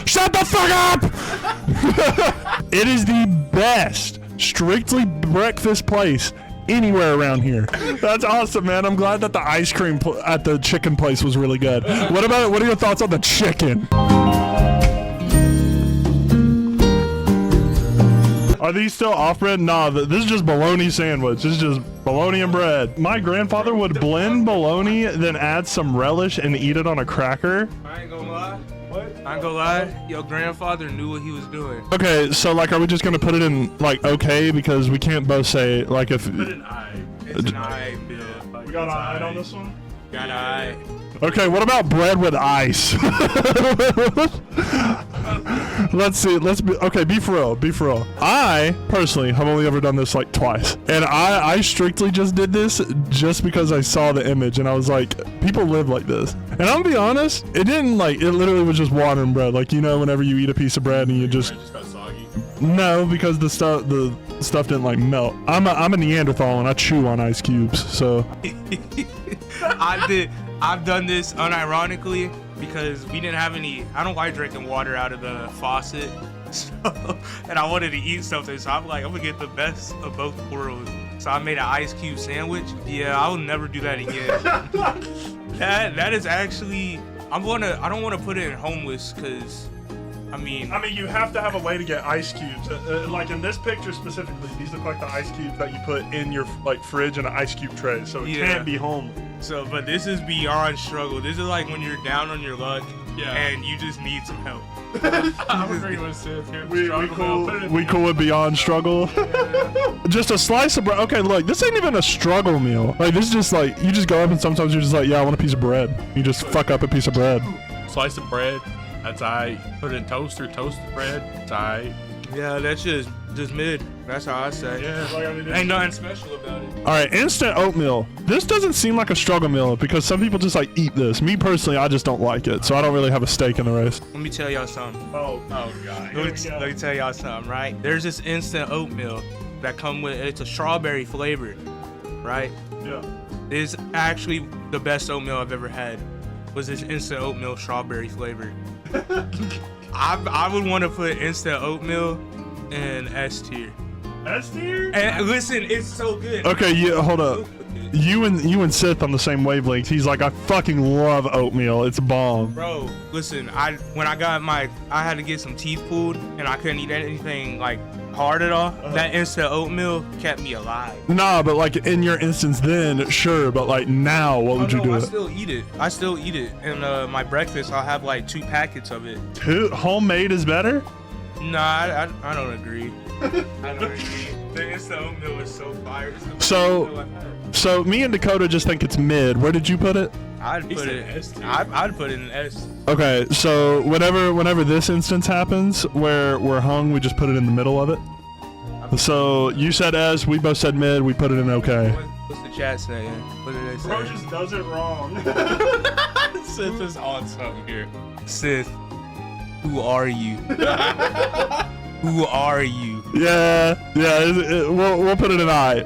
Shut the fuck up! It is the best strictly breakfast place anywhere around here. That's awesome, man. I'm glad that the ice cream at the chicken place was really good. What are your thoughts on the chicken? Are these still off bread? Nah, this is just bologna sandwich. This is just bologna and bread. My grandfather would blend bologna, then add some relish and eat it on a cracker. I ain't gonna lie. What? I ain't gonna lie. Your grandfather knew what he was doing. Okay, so like, are we just gonna put it in like okay, because we can't both say like if. Put an I. It's an I, Bill. We got an eye on this one. Got an I. Okay, what about bread with ice? Let's see. Okay, be for real. Be for real. I personally have only ever done this like twice, and I strictly just did this just because I saw the image and I was like, people live like this. And I'm gonna be honest, it didn't like. It literally was just water and bread. Like, you know, whenever you eat a piece of bread and you just got soggy. no, because the stuff didn't like melt. I'm a Neanderthal and I chew on ice cubes. So I've done this unironically because we didn't have any. I don't like drinking water out of the faucet, so, and I wanted to eat something. So I'm like, I'm gonna get the best of both worlds. So I made an ice cube sandwich. Yeah, I will never do that again. that is actually. I don't want to put it in homeless because. I mean, you have to have a way to get ice cubes. Like in this picture specifically, these look like the ice cubes that you put in your like fridge in an ice cube tray, so it can't be homely. So, but this is beyond struggle. This is like when you're down on your luck and you just need some help. I'm agreeing with Sith here. We cool with beyond struggle. Just a slice of bread. Okay, look, this ain't even a struggle meal. Like, this is just like, you just go up and sometimes you're just like, yeah, I want a piece of bread. You just fuck up a piece of bread. Slice of bread. That's I. Put it in toaster. Toast the bread. That's I. Yeah, that's just mid. That's how I say. Yeah. Ain't nothing special about it. All right, instant oatmeal. This doesn't seem like a struggle meal because some people just like eat this. Me personally, I just don't like it, so I don't really have a stake in the race. Let me tell y'all something. Oh God. Let me tell y'all something, right? There's this instant oatmeal that come with, it's a strawberry flavor, right? Yeah. It's actually the best oatmeal I've ever had. Was this instant oatmeal strawberry flavor? I would want to put instant oatmeal in S tier. S tier? And listen, it's so good. Okay, hold up. You and Sith on the same wavelength. He's like, I fucking love oatmeal. It's bomb. Bro, listen, when I had to get some teeth pulled and I couldn't eat anything like hard at all. That instant oatmeal kept me alive. Nah, but like in your instance then, sure, but like now, what would you do? I still eat it. And my breakfast, I'll have like 2 packets of it. Homemade is better? Nah, I don't agree. I don't agree. The instant oatmeal is so fire. So me and Dakota just think it's mid. Where did you put it? I'd put it in S. Okay, so whenever this instance happens where we're hung, we just put it in the middle of it. So you said S, we both said mid, we put it in okay. What's the chat saying? What did they say? Bro just does it wrong. Sith is on something here. Sith, who are you? Who are you? Yeah, we'll put it in I.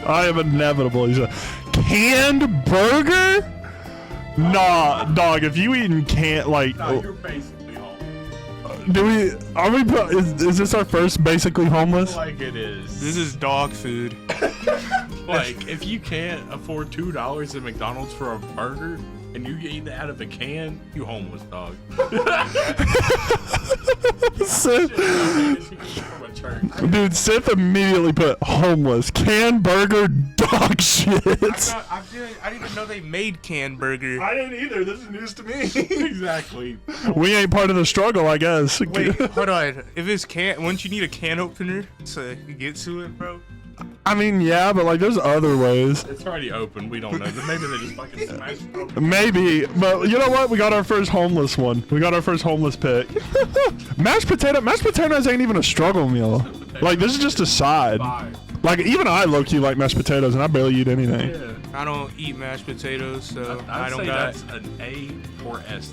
I am inevitable. He said, canned burger? Nah, dog. If you eating canned, like, You're basically homeless. Is this our first basically homeless? Like it is. This is dog food. Like, if you can't afford $2 at McDonald's for a burger and you eat it out of a can, you homeless, dog. Dude, Sith immediately put homeless. Canned burger, dog shit. I didn't even know they made canned burger. I didn't either. This is news to me. Exactly. We ain't part of the struggle, I guess. Wait, hold on. If it's wouldn't you need a can opener to get to it, bro? I mean, yeah, but like, there's other ways. It's already open. We don't know. Maybe they just fucking smashed it open. Maybe, but you know what? We got our first homeless one. We got our first homeless pick. Mashed potatoes ain't even a struggle meal. Like, this is just a side. Like, even I low-key like mashed potatoes, and I barely eat anything. Yeah. I don't eat mashed potatoes, so I don't say got. that's an A or S.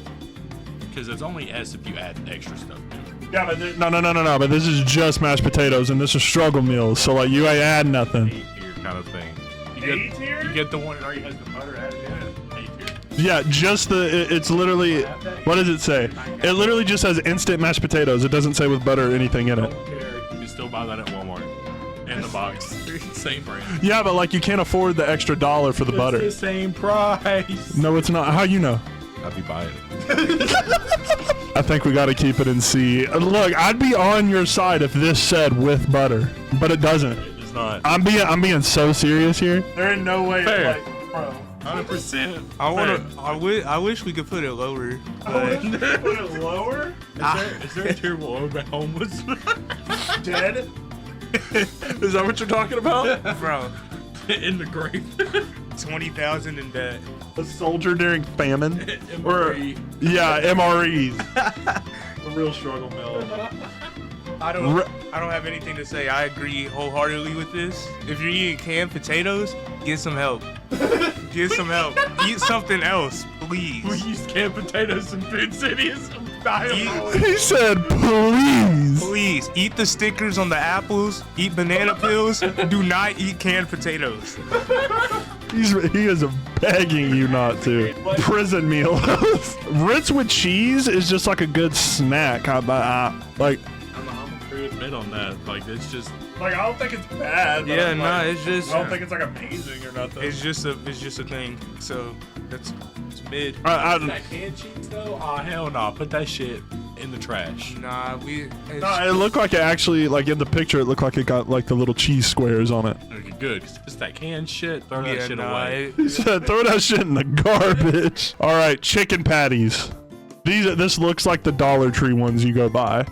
Because it's only S if you add extra stuff to it. Yeah, but no. But this is just mashed potatoes, and this is struggle meals. So like, you ain't add nothing. A tier kind of thing. A tier? You get the one that already has the butter added in it. A tier. Yeah, just it's literally, what does it say? It literally just says instant mashed potatoes. It doesn't say with butter or anything in it. Don't care. You can still buy that at Walmart. In the box. Same brand. Yeah, but like you can't afford the extra $1 for the butter. It's the same price. No, it's not. How you know? I'll be buying it. I think we got to keep it in C. Look, I'd be on your side if this said with butter, but it doesn't. It's not. I'm being so serious here. There ain't no way. Fair. Like, bro. 100%. I wish we could put it lower. But Put it lower. Is there a terrible over homeless? Dead. Is that what you're talking about? bro, In the grave. 20,000 in debt. A soldier during famine. MRE. Yeah, MREs. A real struggle mill. I don't have anything to say. I agree wholeheartedly with this. If you're eating canned potatoes, get some help. Get some help. Eat something else, please. We used canned potatoes in Food City. It's diabolical. He said, please. Please eat the stickers on the apples. Eat banana peels. Do not eat canned potatoes. He is begging you not to. Prison meal. Ritz with cheese is just like a good snack. Like, I'm agree with Ben on that. Like, it's just. I don't think it's bad. Yeah, no, it's just. I don't think it's like amazing or nothing. It's just a thing. So it's mid. That canned cheese though? Oh hell no! Put that shit in the trash. Nah, it looked like it actually, like in the picture, it looked like it got like the little cheese squares on it. Okay, good. 'Cause it's that canned shit. Throw that shit away. He said, throw that shit in the garbage. All right, chicken patties. This looks like the Dollar Tree ones you go buy.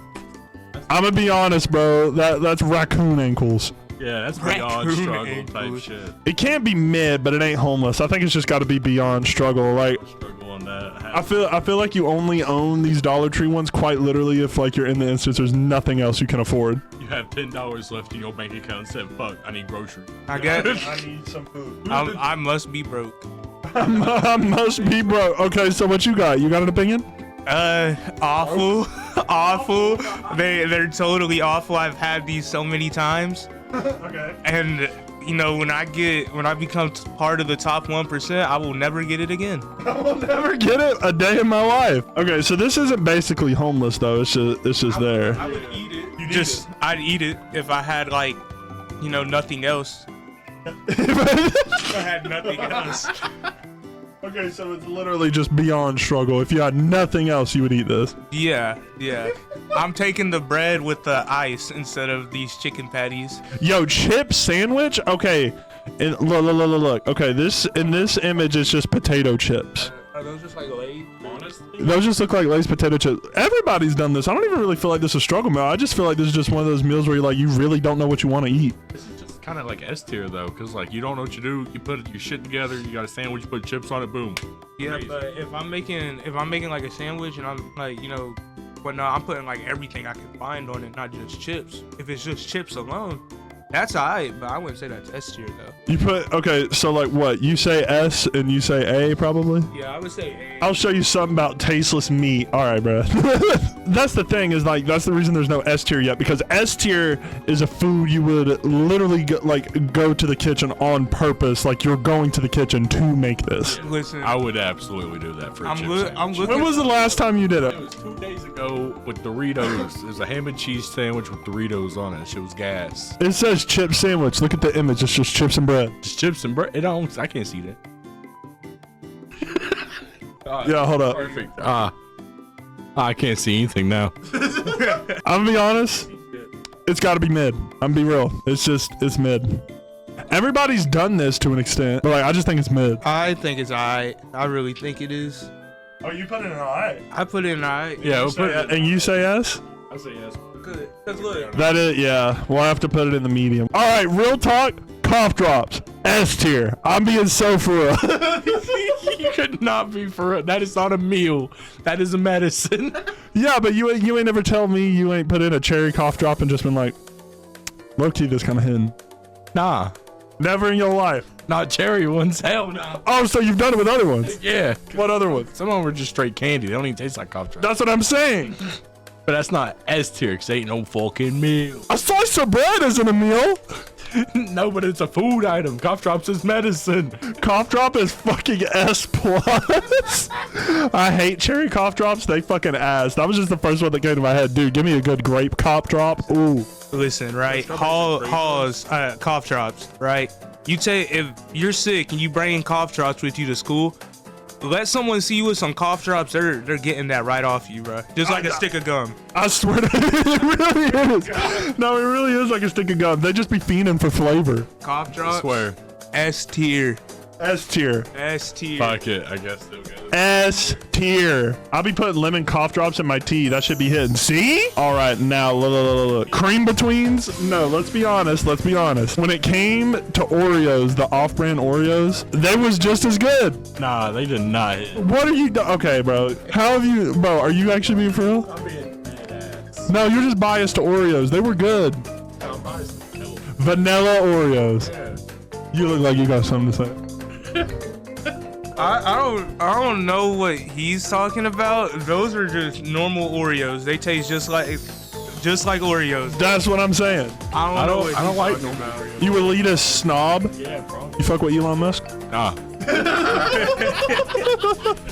I'm gonna be honest, bro. That's raccoon ankles. Yeah, that's beyond Raccoon struggle type ankles. shit. It can't be mid, but it ain't homeless. I think it's just got to be beyond struggle. Like, Struggle on that. I feel like you only own these Dollar Tree ones quite literally if like you're in the instance there's nothing else you can afford. You have $10 left in your bank account and said, "Fuck, I need groceries." I get. I need some food. I must be broke. I must be broke. Okay, so what you got? You got an opinion? Awful, awful. They're totally awful. I've had these so many times. Okay. And you know, when I become part of the top 1%, I will never get it again. I will never get it a day in my life. Okay, so this isn't basically homeless though. It's just there. I would eat it. I'd eat it if I had like, you know, nothing else. If I had nothing else. Okay, so it's literally just beyond struggle. If you had nothing else, you would eat this. Yeah. I'm taking the bread with the ice instead of these chicken patties. Yo, chip sandwich? Okay. And look. Okay, in this image it's just potato chips. Are those just like Lay's? Honestly, Those just look like Lay's potato chips. Everybody's done this. I don't even really feel like this is a struggle meal. I just feel like this is just one of those meals where you really don't know what you want to eat. this is just kind of like S tier though, because like you don't know what you do. You put your shit together. You got a sandwich. You put chips on it. Boom. Yeah, Crazy. but if I'm making like a sandwich and I'm like, you know, but no, I'm putting like everything I can find on it, not just chips. If it's just chips alone, that's alright, but I wouldn't say that's S tier though. You put, okay, so like what? You say S and you say A probably? Yeah, I would say A. I'll show you something about tasteless meat. All right, bro. That's the thing is like, that's the reason there's no S tier yet, because S tier is a food you would literally go to the kitchen on purpose. Like you're going to the kitchen to make this. Listen, I would absolutely do that for a I'm chip looking. sandwich. When was the last time you did It it? was 2 days ago with Doritos. It was a ham and cheese sandwich with Doritos on it. That shit was gas. It says chip sandwich. Look at the image. It's just chips and bread. Just chips and bread. I can't see that. Yeah, hold up. Perfect. I can't see anything now. I'm gonna be honest. It's got to be mid. I'm gonna be real. It's mid. Everybody's done this to an extent, but like I just think it's mid. I think it's alright. I really think it is. Oh, you put it in alright. I put it in alright. Yeah, we'll put it. And you say yes? I say yes. Good. Cause look, That is, yeah. We'll have to put it in the medium. All right, real talk. Cough drops. S tier. I'm being so for real. You could not be for real. That is not a meal. That is a medicine. Yeah, but you ain't never tell me you ain't put in a cherry cough drop and just been like, low key, this kind of hidden. Nah, Never in your life. not cherry ones. Hell no. Oh, so you've done it with other ones? Yeah. What other ones? Some of them were just straight candy. They don't even taste like cough drops. That's what I'm saying. But that's not S tier because ain't no fucking meal. A slice of bread isn't a meal. No, but it's a food item. Cough drops is medicine. Cough drop is fucking S plus. I hate cherry cough drops. They fucking ass. That was just the first one that came to my head. Dude, give me a good grape cough drop. Ooh. Listen, right? Cough drops, right? You take, if you're sick and you bring cough drops with you to school, let someone see you with some cough drops. They're getting that right off you, bro. Just like a stick of gum. I swear to it really is. No, it really is like a stick of gum. They just be fiending for flavor. Cough drops. I swear. S tier. S tier. S tier. Fuck it. I guess still good. S tier. I'll be putting lemon cough drops in my tea. That should be hitting. See? All right, now look. Cream betweens? No, let's be honest. Let's be honest. When it came to Oreos, the off-brand Oreos, they was just as good. Nah, they did not. What are you? Okay, bro. How have you, bro? Are you actually being for real? I'm being badass. No, you're just biased to Oreos. They were good. I'm biased to vanilla. Vanilla Oreos. Yeah. You look like you got something to say. I don't know what he's talking about. Those are just normal Oreos. They taste just like Oreos. That's what I'm saying. I don't like normal normal Oreos. You elitist snob. Yeah, bro. You fuck with Elon Musk? Nah.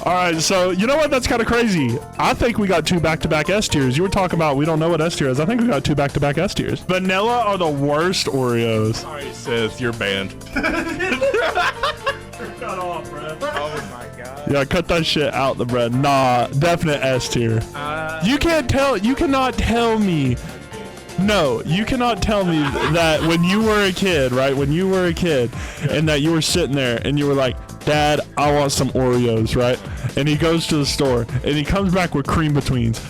All right, so you know what? That's kind of crazy. I think we got 2 back-to-back S tiers. You were talking about we don't know what S tier is. I think we got 2 back-to-back S tiers. Vanilla are the worst Oreos. All right, Seth, you're banned. Cut off, bro. Oh my god. Yeah, cut that shit out the bread. Nah, definite S tier. You cannot tell me. No, you cannot tell me that when you were a kid, right? When you were a kid and that you were sitting there and you were like, Dad, I want some Oreos, right? And he goes to the store and he comes back with cream betweens.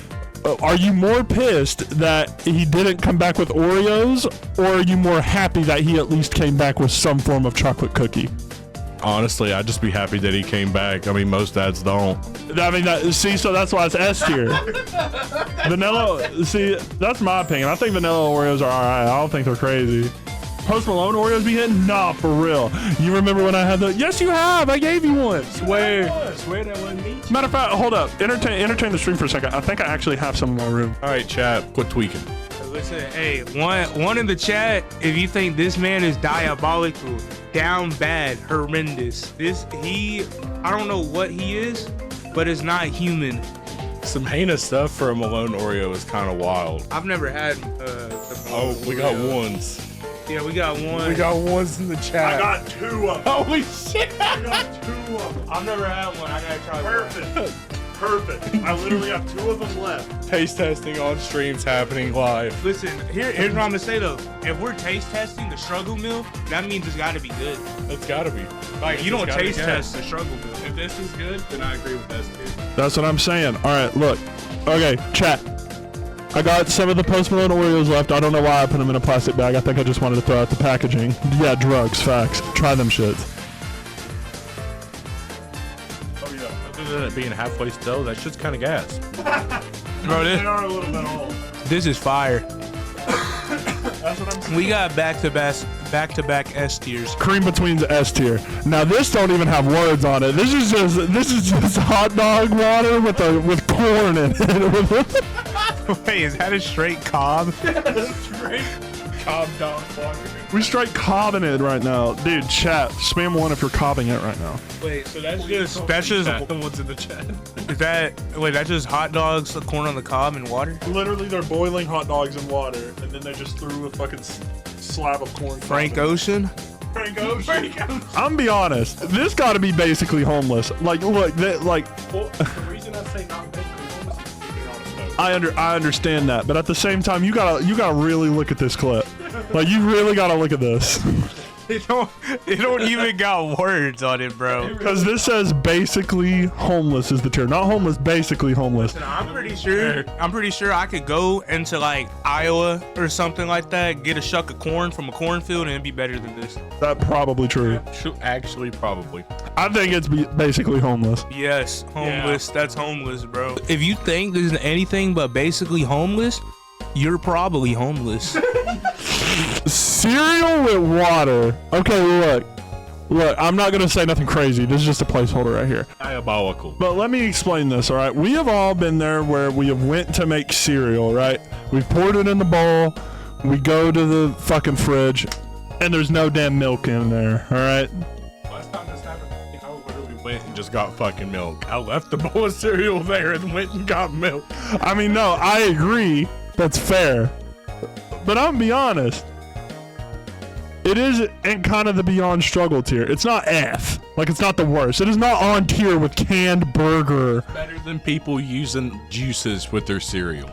Are you more pissed that he didn't come back with Oreos, or are you more happy that he at least came back with some form of chocolate cookie? Honestly, I'd just be happy that he came back. I mean, most dads don't. I mean, see, so that's why it's S tier. Vanilla, see, that's my opinion. I think vanilla Oreos are alright. I don't think they're crazy. Post Malone Oreos be hitting? Nah, for real. You remember when I had the? Yes, you have. I gave you one. Swear that wasn't me. Matter of fact, hold up. Entertain the stream for a second. I think I actually have some in my room. All right, chat, quit tweaking. Listen, hey, one in the chat, if you think this man is diabolical, down bad, horrendous. I don't know what he is, but it's not human. Some heinous stuff for a Malone Oreo is kind of wild. I've never had Oh, we got ones. Yeah, we got one. We got ones in the chat. I got 2 of them. Holy shit! I got 2 of them. I've never had one. I gotta try one. Perfect. I literally have 2 of them left. Taste testing on streams happening live. Listen, here's what I'm gonna say though. If we're taste testing the struggle meal, that means it's gotta be good. It's gotta be. Like, you don't It's gotta be taste good. test the struggle meal. If this is good, then I agree with this too. That's what I'm saying. All right, look. Okay, chat. I got some of the Post Malone Oreos left. I don't know why I put them in a plastic bag. I think I just wanted to throw out the packaging. Yeah, drugs, facts. Try them shits. Oh yeah. Other than it being halfway still, that shit's kind of gas. Bro, They are a little bit old. this is fire. That's what I'm saying. We got back-to-back S tiers. Cream betweens S tier. Now this don't even have words on it. This is just hot dog water with corn in it. Wait, is that a straight cob? Straight Cobb dog water. We straight cobbing it right now, dude. Chat, spam 1 if you're cobbing it right now. Wait, so that's just the ones in the chat. that's just hot dogs, the corn on the cob, and water. Literally, they're boiling hot dogs in water, and then they just threw a fucking slab of corn. Frank Ocean. Frank Ocean. I'm gonna be honest. This got to be basically homeless. Like, look, Well, the reason I say not big is keeping on a smoke. I understand that, but at the same time, you gotta really look at this clip. Like, you really gotta look at this. They don't even got words on it, bro. Because this says basically homeless is the tier. Not homeless, basically homeless. I'm pretty sure I could go into like Iowa or something like that, get a shuck of corn from a cornfield, and it'd be better than this. That's probably true. Actually, probably. I think it's basically homeless. Yes, homeless. Yeah. That's homeless, bro. If you think this is anything but basically homeless, you're probably homeless. Cereal with water. Okay, look, I'm not gonna say nothing crazy. This is just a placeholder right here. Diabolical. But let me explain this, all right? We have all been there where we have went to make cereal, right? We've poured it in the bowl. We go to the fucking fridge. And there's no damn milk in there, all right? Last time this happened, I literally went and just got fucking milk. I left the bowl of cereal there and went and got milk. I mean, no, I agree. That's fair. But I'm gonna be honest. It is in kind of the beyond struggle tier. It's not F. Like, it's not the worst. It is not on tier with canned burger. Better than people using juices with their cereal.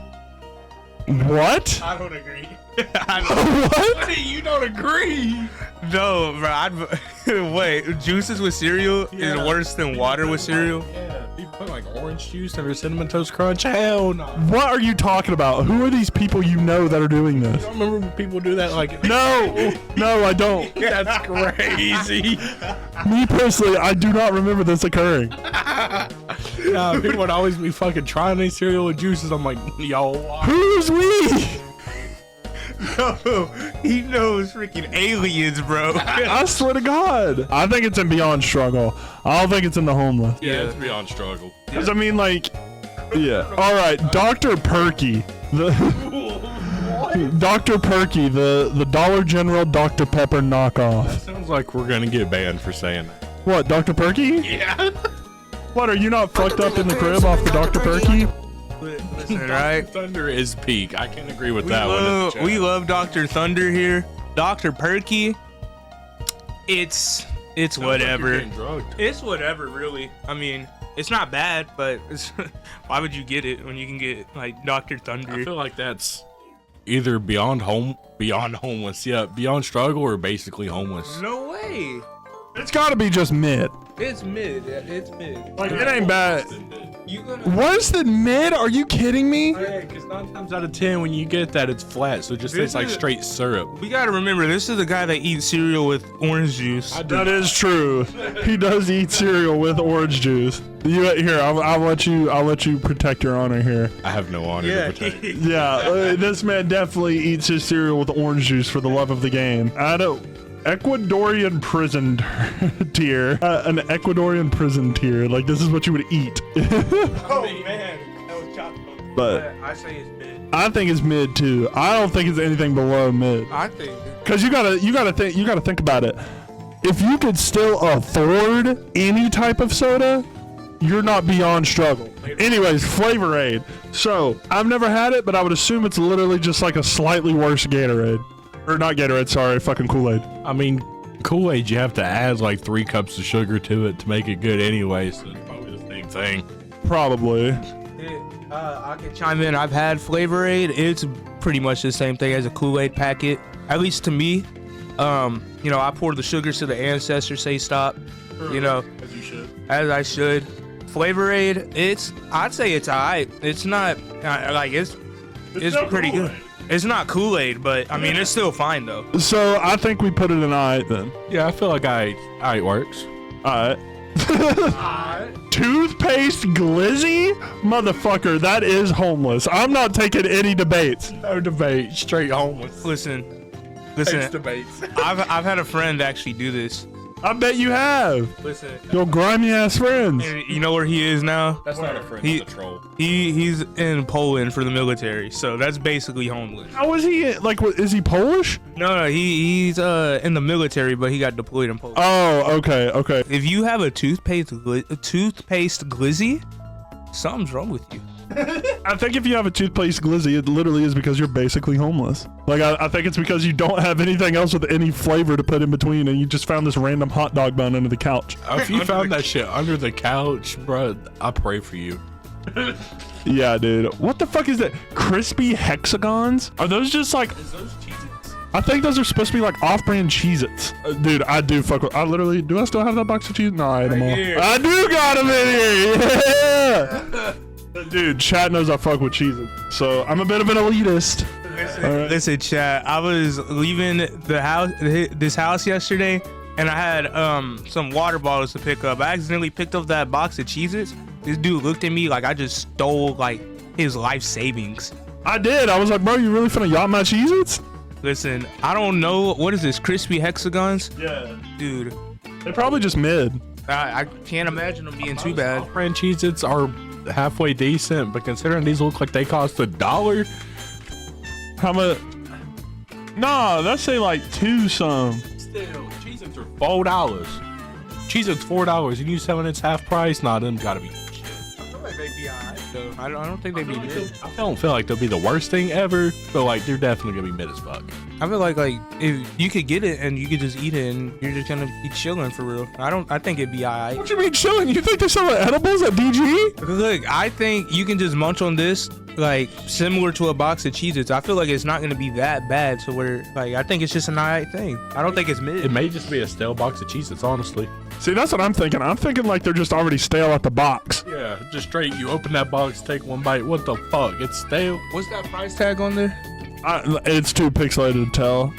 What? I don't agree. What? You don't agree? No, bro. Wait, juices with cereal is worse than water with cereal? Yeah, people put like orange juice in their Cinnamon Toast Crunch. Hell no. What are you talking about? Who are these people you know that are doing this? I don't remember when people do that. Like, No, no, I don't. that's crazy. Me personally, I do not remember this occurring. Nah, people would always be fucking trying these cereal with juices. I'm like, yo, Who's we? No, he knows freaking aliens, bro. I swear to God. I think it's in beyond struggle. I don't think it's in the homeless. yeah, it's beyond struggle. Because, I mean, like, yeah. All right, Dr. Perky. The Dr. Perky, the Dollar General Dr. Pepper knockoff. Sounds like we're gonna get banned for saying that. What, Dr. Perky? Yeah. What, are you not fucked up in the crib off the Dr. Perky? Listen, right? Thunder is peak. I can agree with that one. We love Dr. Thunder here. Dr. Perky, it's whatever. It's whatever, really. I mean, it's not bad, but why would you get it when you can get like Dr. Thunder? I feel like that's either beyond homeless, yeah, beyond struggle, or basically homeless. No way. It's gotta be just mid. It's mid. It's mid. Like, it ain't bad. You gonna? Worse than mid? Are you kidding me? Yeah, because 9 times out of 10, when you get that, it's flat, so it just tastes like straight syrup. We gotta remember, this is the guy that eats cereal with orange juice. That is true. He does eat cereal with orange juice. Here, I'll let you protect your honor here. I have no honor to protect. Yeah, this man definitely eats his cereal with orange juice for the love of the game. I don't. Ecuadorian prison tier. An Ecuadorian prison tier. Like, this is what you would eat. Oh man, that was chopped. But I say it's mid. I think it's mid too. I don't think it's anything below mid. I think. Cause you gotta think about it. If you could still afford any type of soda, you're not beyond struggle. Anyways, Flavor Aid. So I've never had it, but I would assume it's literally just like a slightly worse Gatorade. Or not Gatorade, sorry, fucking Kool-Aid. I mean, Kool-Aid, you have to add like 3 cups of sugar to it to make it good anyway, so it's probably the same thing. Probably. I can chime in. I've had Flavor Aid. It's pretty much the same thing as a Kool-Aid packet, at least to me. I pour the sugars to the ancestors, say stop. As you should. As I should. Flavor Aid, I'd say it's alright. It's not it's pretty good. It's not Kool-Aid, but I mean, it's still fine though. So I think we put it in I then. Yeah, I feel like I works. Alright. Toothpaste glizzy? Motherfucker, that is homeless. I'm not taking any debates. No debate, straight homeless. Listen. Debates. I've had a friend actually do this. I bet you have. Listen. Your grimy ass friends. And you know where he is now? That's not a friend, that's a troll. He's in Poland for the military, so that's basically homeless. How is he? Like, is he Polish? No, he's in the military, but he got deployed in Poland. Oh, okay. If you have a toothpaste glizzy, something's wrong with you. I think if you have a toothpaste glizzy, it literally is because you're basically homeless. Like, I think it's because you don't have anything else with any flavor to put in between, and you just found this random hot dog bun under the couch. If you found that shit under the couch, bro, I pray for you. Yeah, dude. What the fuck is that? Crispy hexagons? Are those just like... Is those Cheez-Its? I think those are supposed to be like off-brand Cheez-Its. Dude, I do fuck with... I literally... Do I still have that box of Cheez-Its? No, I ate them all. here. I do got them in here! Yeah! Dude, chat knows I fuck with Cheez-Its. So, I'm a bit of an elitist. Listen, chat. I was leaving this house yesterday, and I had some water bottles to pick up. I accidentally picked up that box of Cheez-Its. This dude looked at me like I just stole like his life savings. I did. I was like, bro, you really finna yacht my Cheez-Its? Listen, I don't know. What is this? Crispy hexagons? Yeah. Dude, They're probably just mid. I can't imagine them being too bad. Off-brand Cheez-Its are halfway decent, but considering these look like they cost $1, How much? Nah, that's say like 2 some. Still, Cheez-Its are $4. Cheez-Its $4 and you selling it's half price? Nah, them gotta be shit. I feel like they'd be alright though. I don't think they'd be mid. I don't feel like they'll be the worst thing ever, but like they're definitely gonna be mid as fuck. I feel like if you could get it and you could just eat it and you're just gonna be chilling for real. I think it'd be alright. What you mean chilling? You think they're selling edibles at DG? Look, I think you can just munch on this like similar to a box of Cheez-Its. I feel like it's not gonna be that bad to where like I think it's just an alright thing. I don't think it's mid. It may just be a stale box of Cheez-Its, honestly. See, that's what I'm thinking. I'm thinking like they're just already stale at the box. Yeah, just straight. You open that box, take one bite. What the fuck? It's stale. What's that price tag on there? It's too pixelated to tell.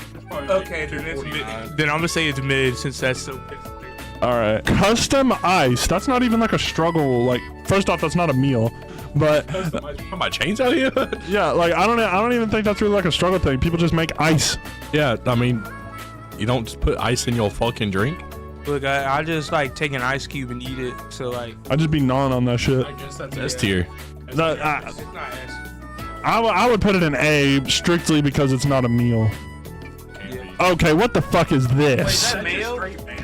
Okay, then it's mid. Then I'm gonna say it's mid since that's so pixelated. All right. Custom ice. That's not even like a struggle. Like, first off, that's not a meal. But Put my chains out here. yeah, like I don't even think that's really like a struggle thing. People just make ice. Yeah, I mean, you don't just put ice in your fucking drink. Look, I just like take an ice cube and eat it. So like, I just be gnawing on that shit. I guess that's S tier. That, it's not S. I would put it in A strictly because it's not a meal. Okay, what the fuck is this? mayo?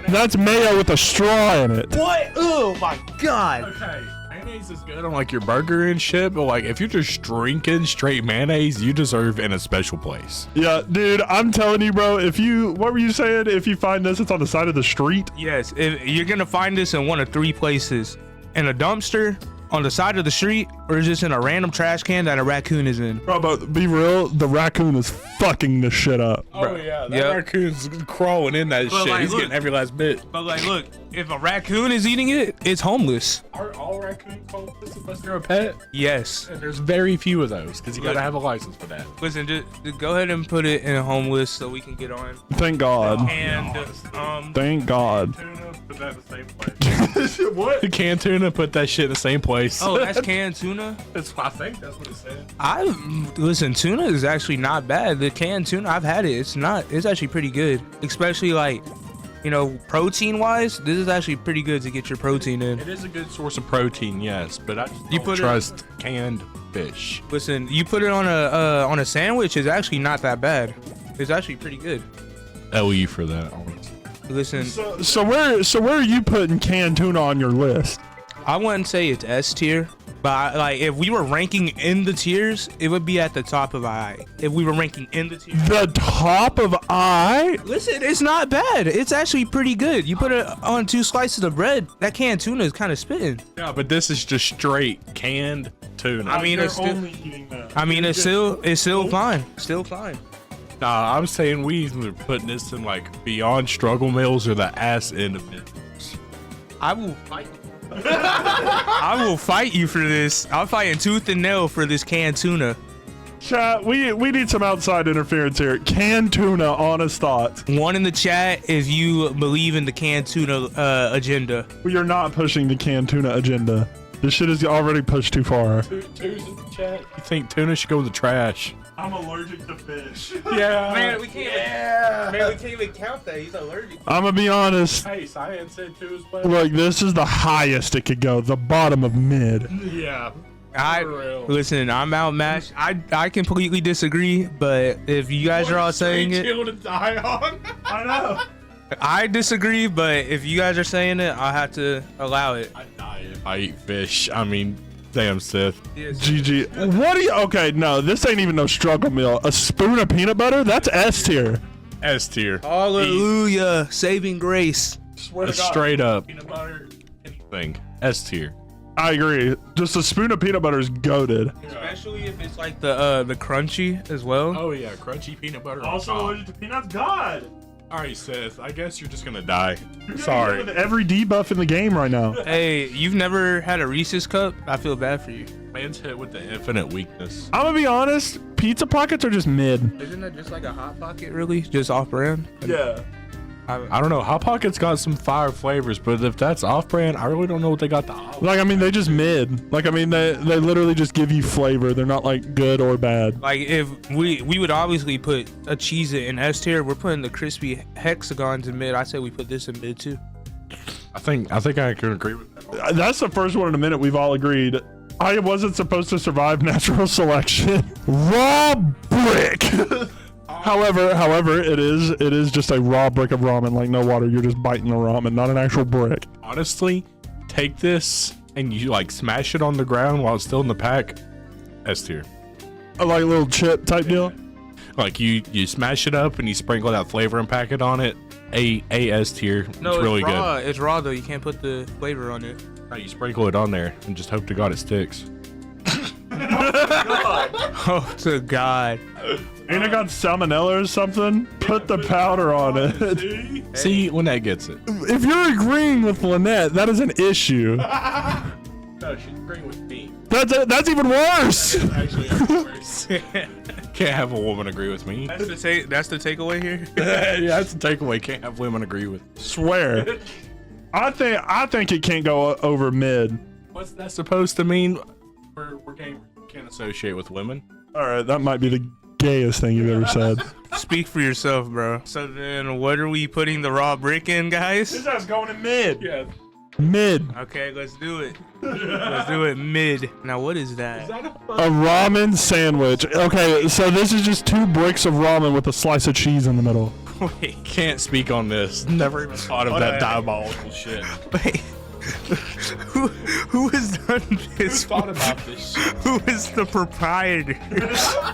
That's mayo with a straw in it. What? Oh my god. Okay, mayonnaise is good on like your burger and shit, but like if you're just drinking straight mayonnaise, you deserve in a special place. Yeah, dude, I'm telling you, bro. What were you saying? If you find this, it's on the side of the street. Yes, you're gonna find this in one of 3 places: in a dumpster, on the side of the street, or just in a random trash can that a raccoon is in. Bro, but be real, the raccoon is fucking this shit up. Oh yeah, that Yep. raccoon's crawling in that But, shit. like, He's look. getting every last bit. But like, look, if a raccoon is eating it, it's homeless. Are all raccoons homeless unless they're a pet? Yes. And there's very few of those because you Look. gotta have a license for that. Listen, just go ahead and put it in homeless so we can get on. Thank God. And Thank God. Tuna, put that in the same place. What? Canned tuna, put that shit in the same place. oh, that's canned tuna. I think that's what it said. Listen, tuna is actually not bad. The canned tuna, I've had it. It's actually pretty good. Especially like, you know, protein wise, this is actually pretty good to get your protein in. It is a good source of protein, yes, but I just You don't put it- trust canned fish. Listen, you put it on a sandwich, is actually not that bad. It's actually pretty good. LE for that. Honestly. Listen, So where are you putting canned tuna on your list? I wouldn't say it's S tier, but like if we were ranking in the tiers, it would be at the top of I. If we were ranking in the tiers. The top of I? Listen, it's not bad. It's actually pretty good. You put it on 2 slices of bread, that canned tuna is kind of spitting. Yeah, but this is just straight canned tuna. I mean, it's still, it's still fine. Still fine. Nah, I'm saying we either putting this in like beyond struggle meals or the ass end of it. I will fight. I will fight you for this. I'm fighting tooth and nail for this canned tuna. Chat, we need some outside interference here. Canned tuna, honest thoughts. One in the chat if you believe in the canned tuna agenda. We are not pushing the canned tuna agenda. This shit is already pushed too far. Two's in the chat. You think tuna should go in the trash? I'm allergic to fish. Yeah. we can't even count that. He's allergic. I'm gonna be honest. Hey, science said two is better. Look, this is the highest it could go. The bottom of mid. Yeah. Listen, I'm outmatched. I completely disagree, but if you guys are all saying it, Chill to die on. I know. I disagree, but if you guys are saying it, I'll have to allow it. I die if I eat fish. I mean, damn, Sith. GG. What do you? Okay, no, this ain't even no struggle meal. A spoon of peanut butter? That's S tier. S tier. Hallelujah. Saving grace. Straight up. Peanut butter, anything. S tier. I agree. Just a spoon of peanut butter is goaded. Especially if it's like the crunchy as well. Oh yeah, crunchy peanut butter. to peanuts. God. All right, Seth. I guess you're just gonna die. Sorry. With every debuff in the game right now. Hey, you've never had a Reese's cup? I feel bad for you. Man's hit with the infinite weakness. I'm gonna be honest. Pizza pockets are just mid. Isn't that just like a Hot Pocket, really? Just off-brand? Yeah. I don't know. Hot Pocket's got some fire flavors, but if that's off-brand, I really don't know what they got the olive. Like, I mean, they just mid. Like, I mean, they literally just give you flavor. They're not like good or bad. Like, if we would obviously put a Cheez-It in S tier, we're putting the crispy hexagons in mid. I say we put this in mid too. I think I can agree with that. That's the first one in a minute we've all agreed. I wasn't supposed to survive natural selection. Raw brick. However, it is just a raw brick of ramen, like no water. You're just biting the ramen, not an actual brick. Honestly, take this and you like smash it on the ground while it's still in the pack. S tier. Like a little chip type deal. Like you smash it up and you sprinkle that flavoring packet on it. A S tier. No, it's really raw. It's raw though. You can't put the flavor on it. good. No, you sprinkle it on there and just hope to God it sticks. Oh, to God. Ain't it got salmonella or something? Put the powder on it. See, Lynette gets it. If you're agreeing with Lynette, that is an issue. No, she's agreeing with me. That's even worse. Actually, worse. Can't have a woman agree with me. That's the takeaway here. Yeah, that's the takeaway. Can't have women agree with. Swear. I think it can't go over mid. What's that supposed to mean? We're can't associate with women. All right, that might be the gayest thing you've ever said. Speak for yourself, bro. So then, what are we putting the raw brick in, guys? This guy's going in mid. Yeah. Mid. Okay, let's do it. Let's do it mid. Now, what is that? A ramen sandwich. Okay, so this is just 2 bricks of ramen with a slice of cheese in the middle. Wait, Can't speak on this. Never even thought of that diabolical shit. wait. Who has done this? Thought about this shit. Who is the proprietor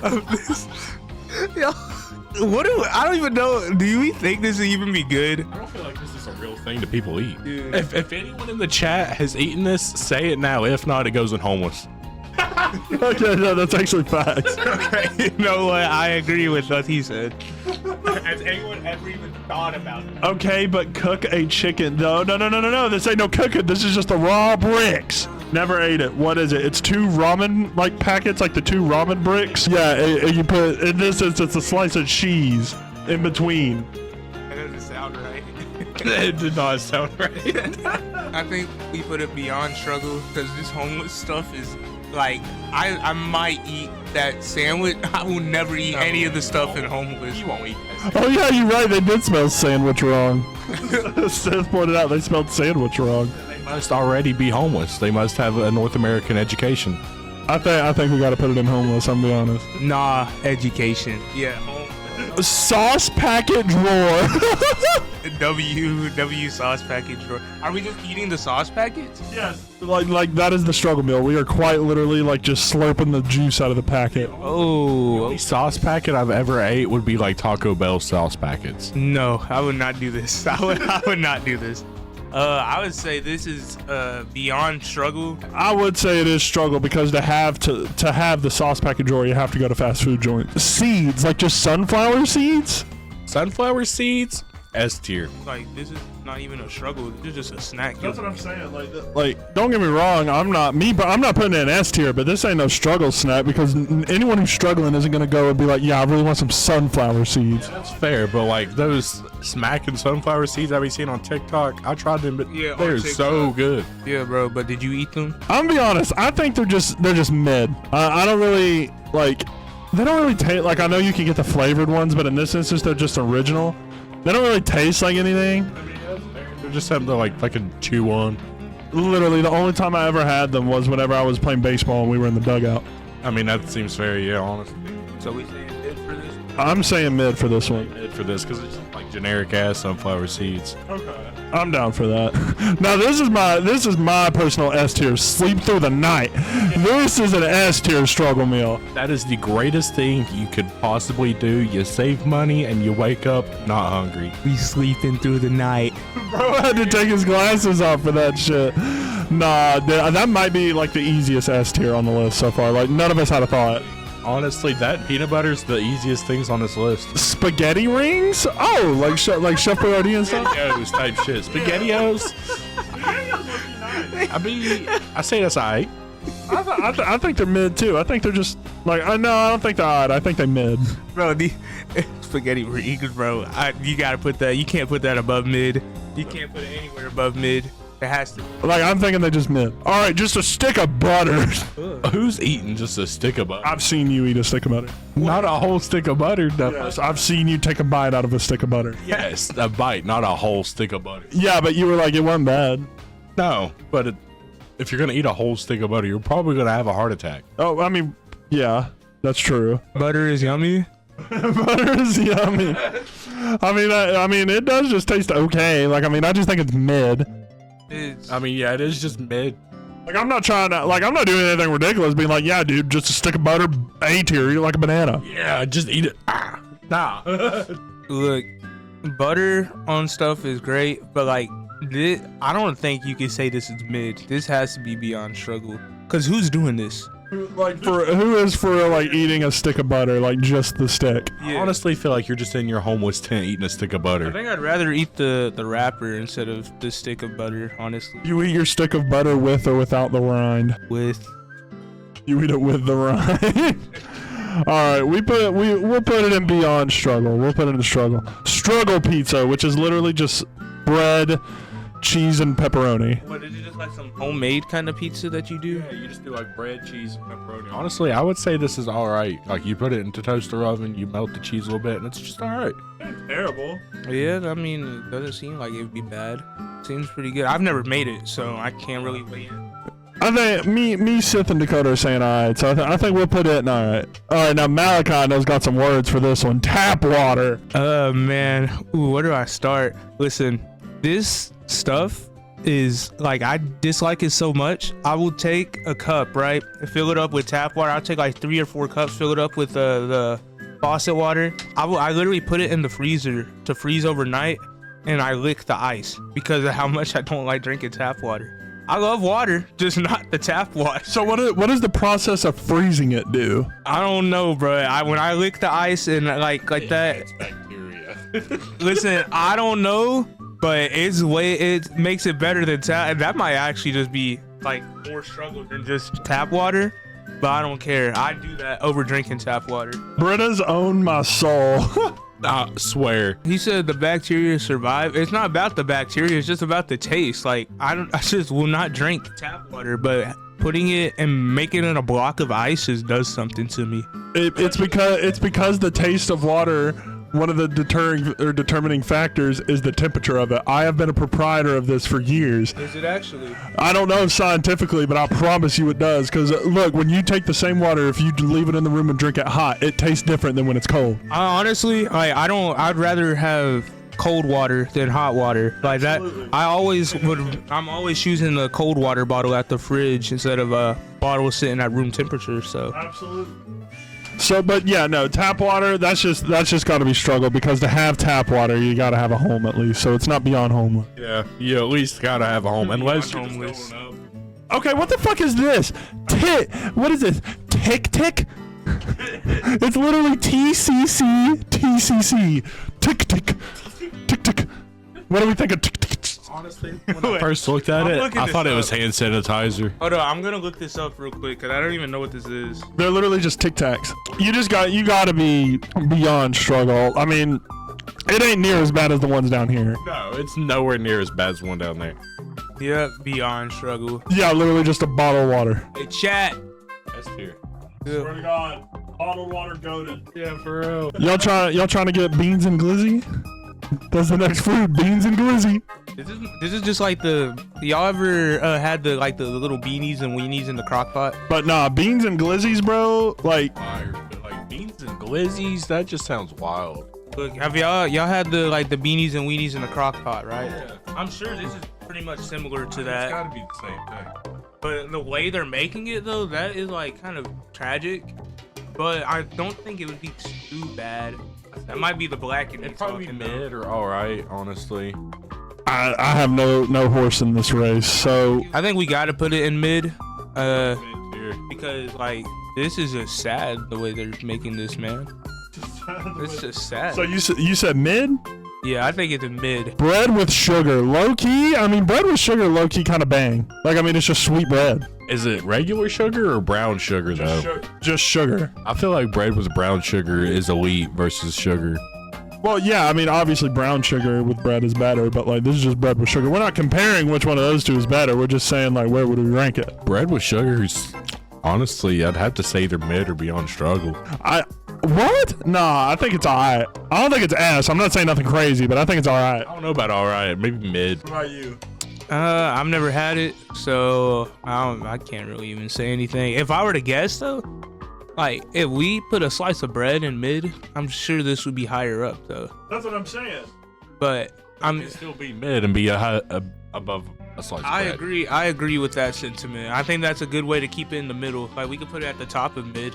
of this? Yo, I don't even know. Do we think this will even be good? I don't feel like this is a real thing that people eat. Dude. If anyone in the chat has eaten this, say it now. If not, it goes in homeless. Okay, no, that's actually facts. Okay, you know what? I agree with what he said. Has anyone ever even thought about it? Okay, but cook a chicken. No. This ain't no cooking. This is just the raw bricks. Never ate it. What is it? It's 2 ramen like packets, like the 2 ramen bricks. Yeah, and you put in this instance a slice of cheese in between. That doesn't sound right. It did not sound right. I think we put it beyond struggle because this homeless stuff is like I might eat that sandwich. I will never eat any of the stuff in homeless. You won't eat this. Oh yeah, you're right. They did spell sandwich wrong. Seth pointed out they spelled sandwich wrong. They must already be homeless. They must have a North American education. I think we got to put it in homeless. I'm gonna be honest. Nah, education. Yeah, Sauce packet drawer. W sauce package drawer. Are we just eating the sauce packets? Yes. Like that is the struggle meal. We are quite literally like just slurping the juice out of the packet. Oh Only sauce packet I've ever ate would be like Taco Bell sauce packets. no, I would not do this. I would not do this. I would say this is beyond struggle. I would say it is struggle because to have the sauce packet drawer, you have to go to fast food joints. Seeds, like just sunflower seeds. Sunflower seeds, S tier. Like this is not even a struggle. This is just a snack. I'm saying. Like, don't get me wrong. I'm not putting it in S tier, but this ain't no struggle snack because anyone who's struggling isn't gonna go and be like, yeah, I really want some sunflower seeds. That's fair, but like those smacking sunflower seeds I be seeing on TikTok, I tried them, but Yeah, they're on so TikTok. good. Yeah, bro. But did you eat them? I'm gonna be honest. I think they're just mid. I don't really like. They don't really taste like. I know you can get the flavored ones, but in this instance, they're just original. They don't really taste like anything. I mean, they're just something to like fucking chew on. Literally, the only time I ever had them was whenever I was playing baseball and we were in the dugout. I mean, that seems fair, yeah, honestly. So we saying it for this? I'm saying mid for this one. It for this because it's like generic ass sunflower seeds. Okay. I'm down for that. Now this is my personal S tier. Sleep through the night. This is an S tier struggle meal. That is the greatest thing you could possibly do. You save money and you wake up not hungry. We sleeping through the night. Bro had to take his glasses off for that shit. Nah, that might be like the easiest S tier on the list so far. Like none of us had a thought. Honestly, that peanut butter's the easiest things on this list. Spaghetti rings? Oh, like Chef Boyardee and stuff? SpaghettiOs type shit. SpaghettiOs? I mean, I say that's alright. I think they're mid too. I think they're just like I don't think they're odd. I think they mid. Bro, the spaghetti rings, bro. You gotta put that. You can't put that above mid. You can't put it anywhere above mid. It has to. Like I'm thinking they just mid. All right, just a stick of butter. Who's eating just a stick of butter? I've seen you eat a stick of butter. Not a whole stick of butter. No. Yes, I've seen you take a bite out of a stick of butter. Yes, a bite, not a whole stick of butter. Yeah, but you were like, it wasn't bad. No, but if you're gonna eat a whole stick of butter, you're probably gonna have a heart attack. Oh, I mean, yeah, that's true. Butter is yummy. Butter is yummy. I mean, it does just taste okay. Like, I mean, I just think it's mid. I mean, yeah, it is just mid. Like, I'm not doing anything ridiculous, being like, yeah, dude, just a stick of butter, A tier, you're like a banana. Yeah, just eat it. Nah. Look, butter on stuff is great, but like, I don't think you can say this is mid. This has to be beyond struggle. Cause who's doing this? Like, who is for like eating a stick of butter, like just the stick? I honestly feel like you're just in your homeless tent eating a stick of butter. I think I'd rather eat the wrapper instead of the stick of butter, honestly. You eat your stick of butter with or without the rind? With. You eat it with the rind. All right, we'll put it in beyond struggle. We'll put it in struggle. Struggle pizza, which is literally just bread, cheese, and pepperoni. What, is it just like some homemade kind of pizza that you do? Yeah, you just do like bread, cheese, and pepperoni. Honestly, I would say this is all right. Like, you put it into toaster oven, you melt the cheese a little bit, and it's just all right. Terrible. Yeah, I mean, it doesn't seem like it would be bad. Seems pretty good. I've never made it, so I can't really weigh in. I think me, Sith, and Dakota are saying all right, so I think we'll put it in all right. All right, now Malachi knows got some words for this one. Tap water. Man. Ooh, where do I start? Listen, this stuff is like, I dislike it so much. I will take a cup, right, fill it up with tap water. I'll take like 3 or 4 cups, fill it up with the faucet water. I literally put it in the freezer to freeze overnight, and I lick the ice because of how much I don't like drinking tap water. I love water, just not the tap water. So what does the process of freezing it do? I don't know, bro. When I lick the ice and like that, It's bacteria. listen, I don't know, but it makes it better than tap. That might actually just be like more struggle than just tap water. But I don't care. I do that over drinking tap water. Britta's owned my soul. I swear. He said the bacteria survive. It's not about the bacteria. It's just about the taste. Like, I just will not drink tap water, but putting it and making it a block of ice does something to me. It's because the taste of water, one of the determining factors is the temperature of it. I have been a proprietor of this for years. Is it actually? I don't know scientifically, but I promise you it does. Because look, when you take the same water, if you leave it in the room and drink it hot, it tastes different than when it's cold. Honestly, I'd rather have cold water than hot water. Like that, I'm always using the cold water bottle at the fridge instead of a bottle sitting at room temperature. So absolutely. So, but yeah, no, tap water, that's just got to be struggle, because to have tap water, you got to have a home at least. So it's not beyond homeless. Yeah, you at least gotta have a home, unless you're homeless. Okay, what the fuck is this? What is this? Tick? It's literally TCC. Tick. What do we think of tick? Honestly, when I first looked at it, I thought it was hand sanitizer. Hold on, I'm gonna look this up real quick because I don't even know what this is. They're literally just Tic Tacs. You got to be beyond struggle. I mean, it ain't near as bad as the ones down here. No, it's nowhere near as bad as one down there. Yeah, beyond struggle. Yeah, literally just a bottle of water. Hey, chat. That's here. Swear to God, bottled water goated. Yeah, for real. Y'all trying to get beans and glizzy? That's the next food, beans and glizzy. This is just like y'all ever had the little beanies and weenies in the crock pot? But nah, beans and glizzies, bro. Like beans and glizzies, that just sounds wild. Look, have y'all had the beanies and weenies in the crock pot, right? Yeah. I'm sure this is pretty much similar to that. It's gotta be the same thing. But the way they're making it though, that is like kind of tragic. But I don't think it would be too bad. That might be the black and it'd probably be mid or all right, honestly. I have no horse in this race, so I think we gotta put it in mid. Because like this is just sad the way they're making this, man. It's just sad. So you said mid? Yeah, I think it's in mid. Bread with sugar, low key. I mean, bread with sugar, low key, kind of bang. Like, I mean, it's just sweet bread. Is it regular sugar or brown sugar though? Just sugar. I feel like bread with brown sugar is elite versus sugar. Well, yeah, I mean, obviously brown sugar with bread is better, but like this is just bread with sugar. We're not comparing which one of those two is better. We're just saying like where would we rank it? Bread with sugar is, honestly, I'd have to say either mid or beyond struggle. What? Nah, I think it's alright. I don't think it's ass. I'm not saying nothing crazy, but I think it's alright. I don't know about alright, maybe mid. What about you? I've never had it, so I can't really even say anything. If I were to guess though, Like, if we put a slice of bread in mid, I'm sure this would be higher up though. That's what I'm saying. But It'd still be mid and be above a slice of bread. I agree with that sentiment. I think that's a good way to keep it in the middle. Like, we could put it at the top of mid,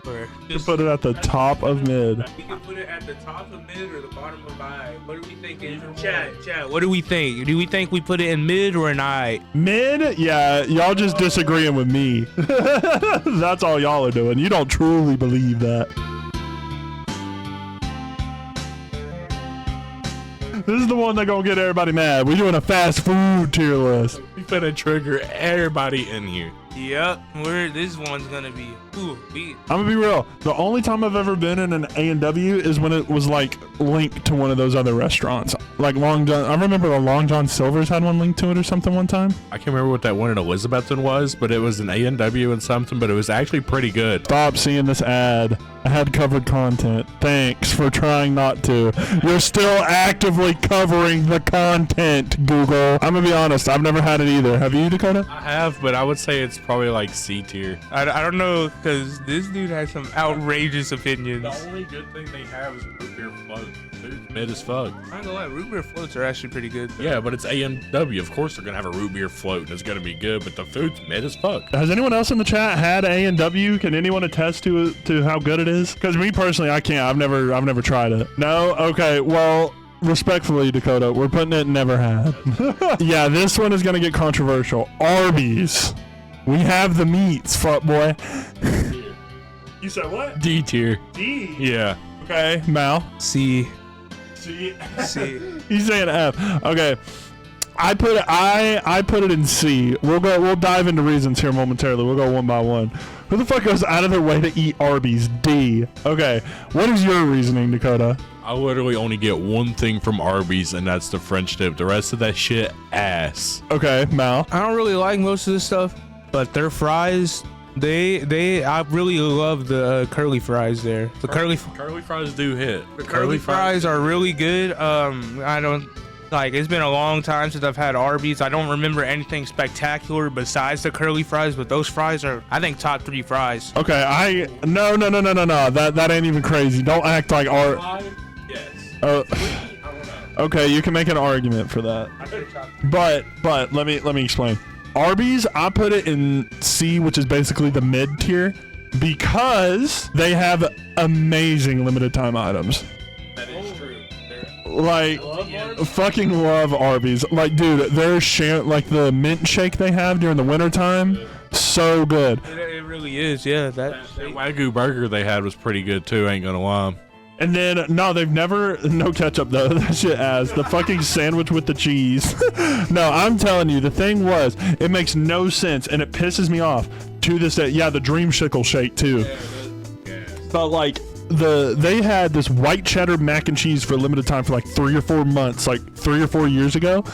or You can put it at the top of mid. we can put it at the top of mid or the bottom of I. What are we thinking? Chat. What do we think? Do we think we put it in mid or an I? Mid? Yeah, y'all just disagreeing with me. That's all y'all are doing. You don't truly believe that. This is the one that gonna get everybody mad. We're doing a fast food tier list. We finna trigger everybody in here. Yep. This one's gonna be. I'm gonna be real. The only time I've ever been in an A&W is when it was like linked to one of those other restaurants. Like Long John. I remember the Long John Silver's had one linked to it or something one time. I can't remember what that one in Elizabethton was, but it was an A&W and something, but it was actually pretty good. Stop seeing this ad. I had covered content. Thanks for trying not to. You're still actively covering the content, Google. I'm gonna be honest. I've never had it either. Have you, Dakota? I have, but I would say it's probably like C tier. I don't know, because this dude has some outrageous opinions. The only good thing they have is root beer float. Dude, mid as fuck. I'm not gonna lie, root beer floats are actually pretty good. Yeah, but it's A&W. Of course they're gonna have a root beer float and it's gonna be good, but the food's mid as fuck. Has anyone else in the chat had A&W? Can anyone attest to how good it is? Because me personally, I can't. I've never tried it. No? Okay. Well, respectfully, Dakota, we're putting it never had. Yeah, this one is gonna get controversial. Arby's. We have the meats, fuck boy. You said what? D tier. D. Yeah. Okay, Mal. C. C. C. He's saying F. Okay. I put it in C. We'll dive into reasons here momentarily. We'll go one by one. Who the fuck goes out of their way to eat Arby's? D. Okay. What is your reasoning, Dakota? I literally only get one thing from Arby's, and that's the French dip. The rest of that shit, ass. Okay, Mal. I don't really like most of this stuff, but their fries, I really love the curly fries there. The curly fries do hit. The curly fries are really good. I don't like. It's been a long time since I've had Arby's. I don't remember anything spectacular besides the curly fries, but those fries are, I think, top 3 fries. Okay, no. That ain't even crazy. Don't act like Yes. Okay, you can make an argument for that. But let me explain. Arby's, I put it in C, which is basically the mid tier, because they have amazing limited time items. That is true. Like, fucking love Arby's. Like, dude, like the mint shake they have during the winter time, so good. It really is, yeah. That Wagyu burger they had was pretty good too, ain't gonna lie. And then, no ketchup though. That shit ass. The fucking sandwich with the cheese. No, I'm telling you, the thing was, it makes no sense and it pisses me off to this day. Yeah, the Dreamsicle shake too. But like, they had this white cheddar mac and cheese for a limited time for like 3 or 4 months, like 3 or 4 years ago.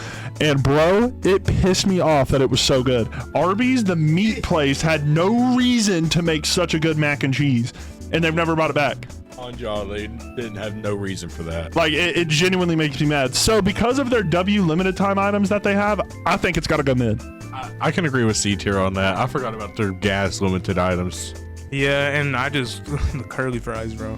And bro, it pissed me off that it was so good. Arby's, the meat place, had no reason to make such a good mac and cheese, and they've never brought it back. On y'all, they didn't have no reason for that. Like, it genuinely makes me mad. So because of their W limited time items that they have, I think it's got to go mid. I can agree with C tier on that. I forgot about their gas limited items. Yeah, and the curly fries, bro.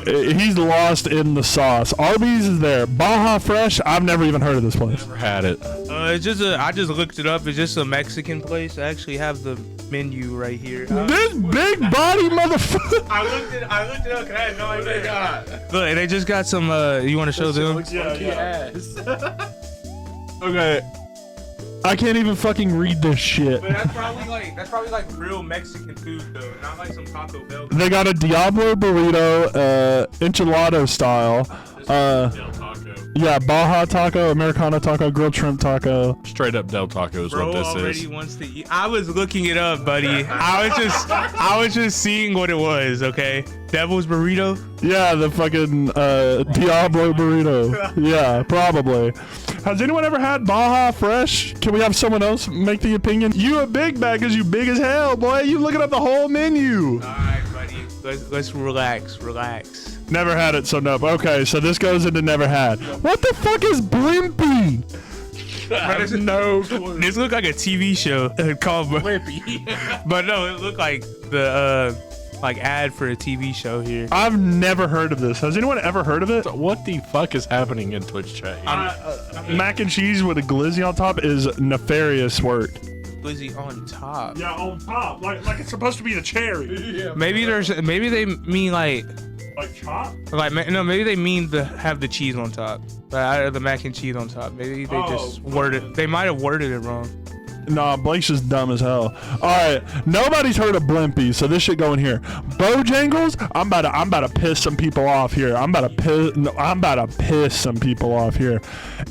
He's lost in the sauce. Arby's is there. Baja Fresh, I've never even heard of this place. Never had it. It's just I just looked it up. It's just a Mexican place. I actually have the menu right here. This big body motherfucker. I looked it up because I had no idea. Look, they just got some. You want to show them? Yeah. Okay. I can't even fucking read this shit. But that's probably like real Mexican food though, not like some Taco Bell. They got a Diablo burrito, enchilada style. Del Taco. Yeah, Baja taco, Americana taco, grilled shrimp taco. Straight up Del Taco is Bro what this already is. Wants to eat. I was looking it up, buddy. I was just seeing what it was. Okay, Devil's burrito. Yeah, the fucking Diablo burrito. Yeah, probably. Has anyone ever had Baja Fresh? Can we have someone else make the opinion? You a big bag because you big as hell, boy. You looking up the whole menu. All right, buddy. Let's relax. Never had it, so nope. Okay, so this goes into never had. What the fuck is Blimpie? I have no clue. This looked like a TV show called Blimpie. but no, it looked like the like ad for a TV show here. I've never heard of this. Has anyone ever heard of it? What the fuck is happening in Twitch chat? Mac and cheese with a glizzy on top is nefarious work. Glizzy on top. Yeah, on top, like it's supposed to be a cherry. Maybe they mean like chop. maybe they mean to have the cheese on top, the mac and cheese on top. Maybe they just worded. They might have worded it wrong. Nah, Blake's just dumb as hell. All right, nobody's heard of Blimpie, so this shit going here. Bojangles, I'm about to piss some people off here. I'm about to piss some people off here.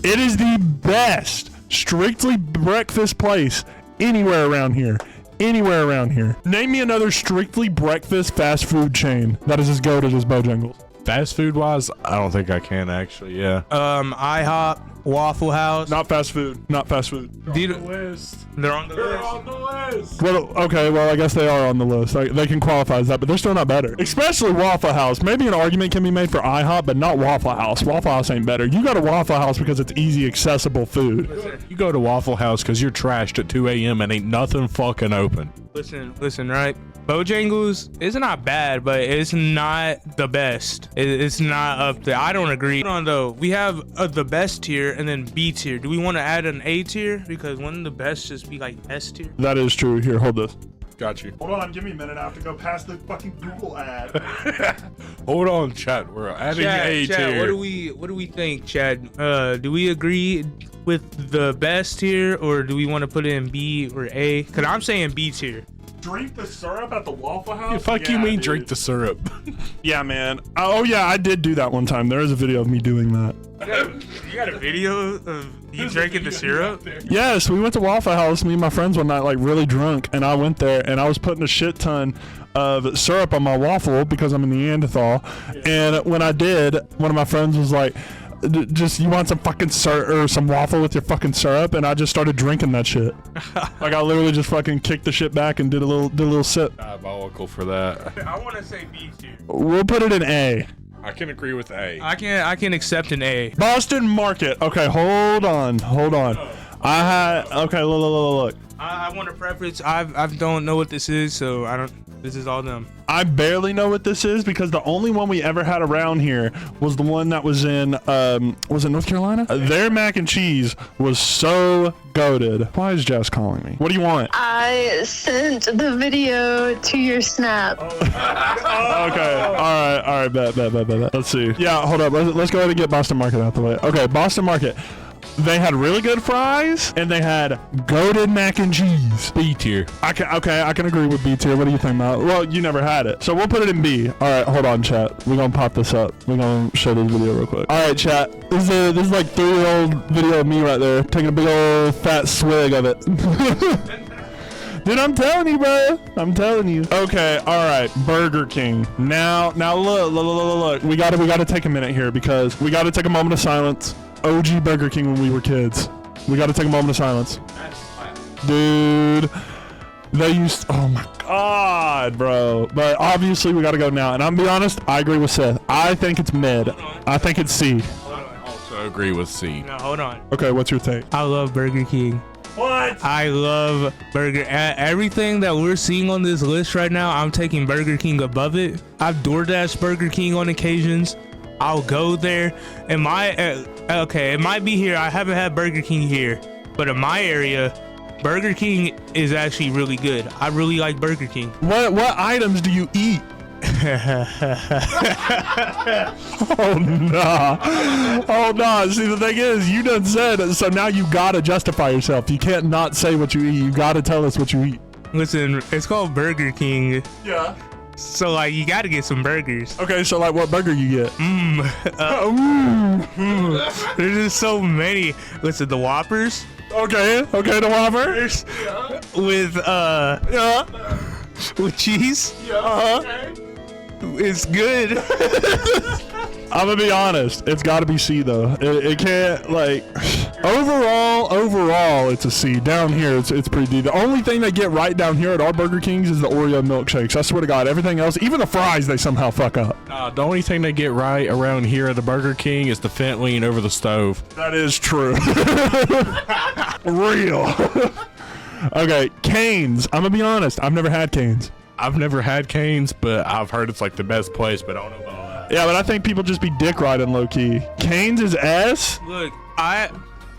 It is the best strictly breakfast place anywhere around here. Anywhere around here. Name me another strictly breakfast fast food chain that is as goated as Bojangles. Fast food wise, I don't think I can actually. Yeah. IHOP, Waffle House. Not fast food. Not fast food. They're on the They're list. on the list. Well, okay, well, I guess they are on the list. They can qualify as that, but they're still not better. Especially Waffle House. Maybe an argument can be made for IHOP, but not Waffle House. Waffle House ain't better. You go to Waffle House because it's easy, accessible food. You go to Waffle House because you're trashed at 2 a.m. and ain't nothing fucking open. Listen, right? Bojangles is not bad, but it's not the best. It's not up there. I don't agree. Hold on though, we have the best tier and then B tier. Do we want to add an A tier? Because wouldn't the best just be like S tier? That is true. Here, hold this. Got you. Hold on, give me a minute. I have to go past the fucking Google ad. Hold on, chat. We're adding A Chad, tier. what do we think, Chad? Do we agree with the best tier, or do we want to put it in B or A? Because I'm saying B tier. Drink the syrup at the Waffle House? Yeah, fuck you mean drink the syrup. Yeah, man. Oh, yeah, I did do that one time. There is a video of me doing that. You got a video of you drinking the syrup? Yes, we went to Waffle House, me and my friends one night, like really drunk, and I went there and I was putting a shit ton of syrup on my waffle because I'm a Neanderthal. And when I did, one of my friends was like, just, you want some fucking syrup or some waffle with your fucking syrup? And I just started drinking that shit. Like I literally just fucking kicked the shit back and did a little sip. Diabolical for that. I want to say B tier. We'll put it in A. I can agree with A. I can accept an A. Boston Market. Okay, hold on. Okay, look. I want a preference. I don't know what this is, so I don't. This is all them. I barely know what this is because the only one we ever had around here was the one that was in was it North Carolina? Their mac and cheese was so goated. Why is Jess calling me? What do you want? I sent the video to your Snap. Okay. All right. Bet. Let's see. Yeah, hold up. Let's go ahead and get Boston Market out the way. Okay, Boston Market. They had really good fries and they had goated mac and cheese. B tier. I can agree with B tier. What do you think, Matt? Well, you never had it, so we'll put it in B. All right, hold on, chat. We're gonna pop this up. We're gonna show this video real quick. All right, chat. This is like 3-year-old video of me right there taking a big old fat swig of it. Dude, I'm telling you, bro. I'm telling you. Okay, all right. Burger King. Now look. We gotta take a minute here because we gotta take a moment of silence. OG Burger King when we were kids. We gotta take a moment of silence. Dude, they used. Oh my god, bro. But obviously we gotta go now. And I'm gonna be honest. I agree with Seth. I think it's mid. I think it's C. I also agree with C. No, hold on. Okay, what's your take? I love Burger King. What? I love everything that we're seeing on this list right now. I'm taking Burger King above it. I've DoorDash Burger King on occasions. I'll go there. In my okay, it might be here. I haven't had Burger King here, but in my area, Burger King is actually really good. I really like Burger King. What items do you eat? Oh no. See, the thing is, you done said, so now you gotta justify yourself. You can't not say what you eat. You gotta tell us what you eat. Listen, it's called Burger King, Yeah. so like you gotta get some burgers. Okay, so like what burger you get? There's just so many. Listen, the Whoppers Okay, the Whopper. with cheese. Uh-huh. It's good. I'm gonna be honest. It's gotta be C though. It can't like. Overall, it's a C. Down here, it's pretty D. The only thing they get right down here at our Burger Kings is the Oreo milkshakes. I swear to God, everything else, even the fries, they somehow fuck up. The only thing they get right around here at the Burger King is the vent lean over the stove. That is true. Real. Okay, Cane's. I'm gonna be honest. I've never had Cane's. I've never had Cane's, but I've heard it's like the best place, but I don't know about all that. Yeah, but I think people just be dick riding low key. Cane's is S. Look,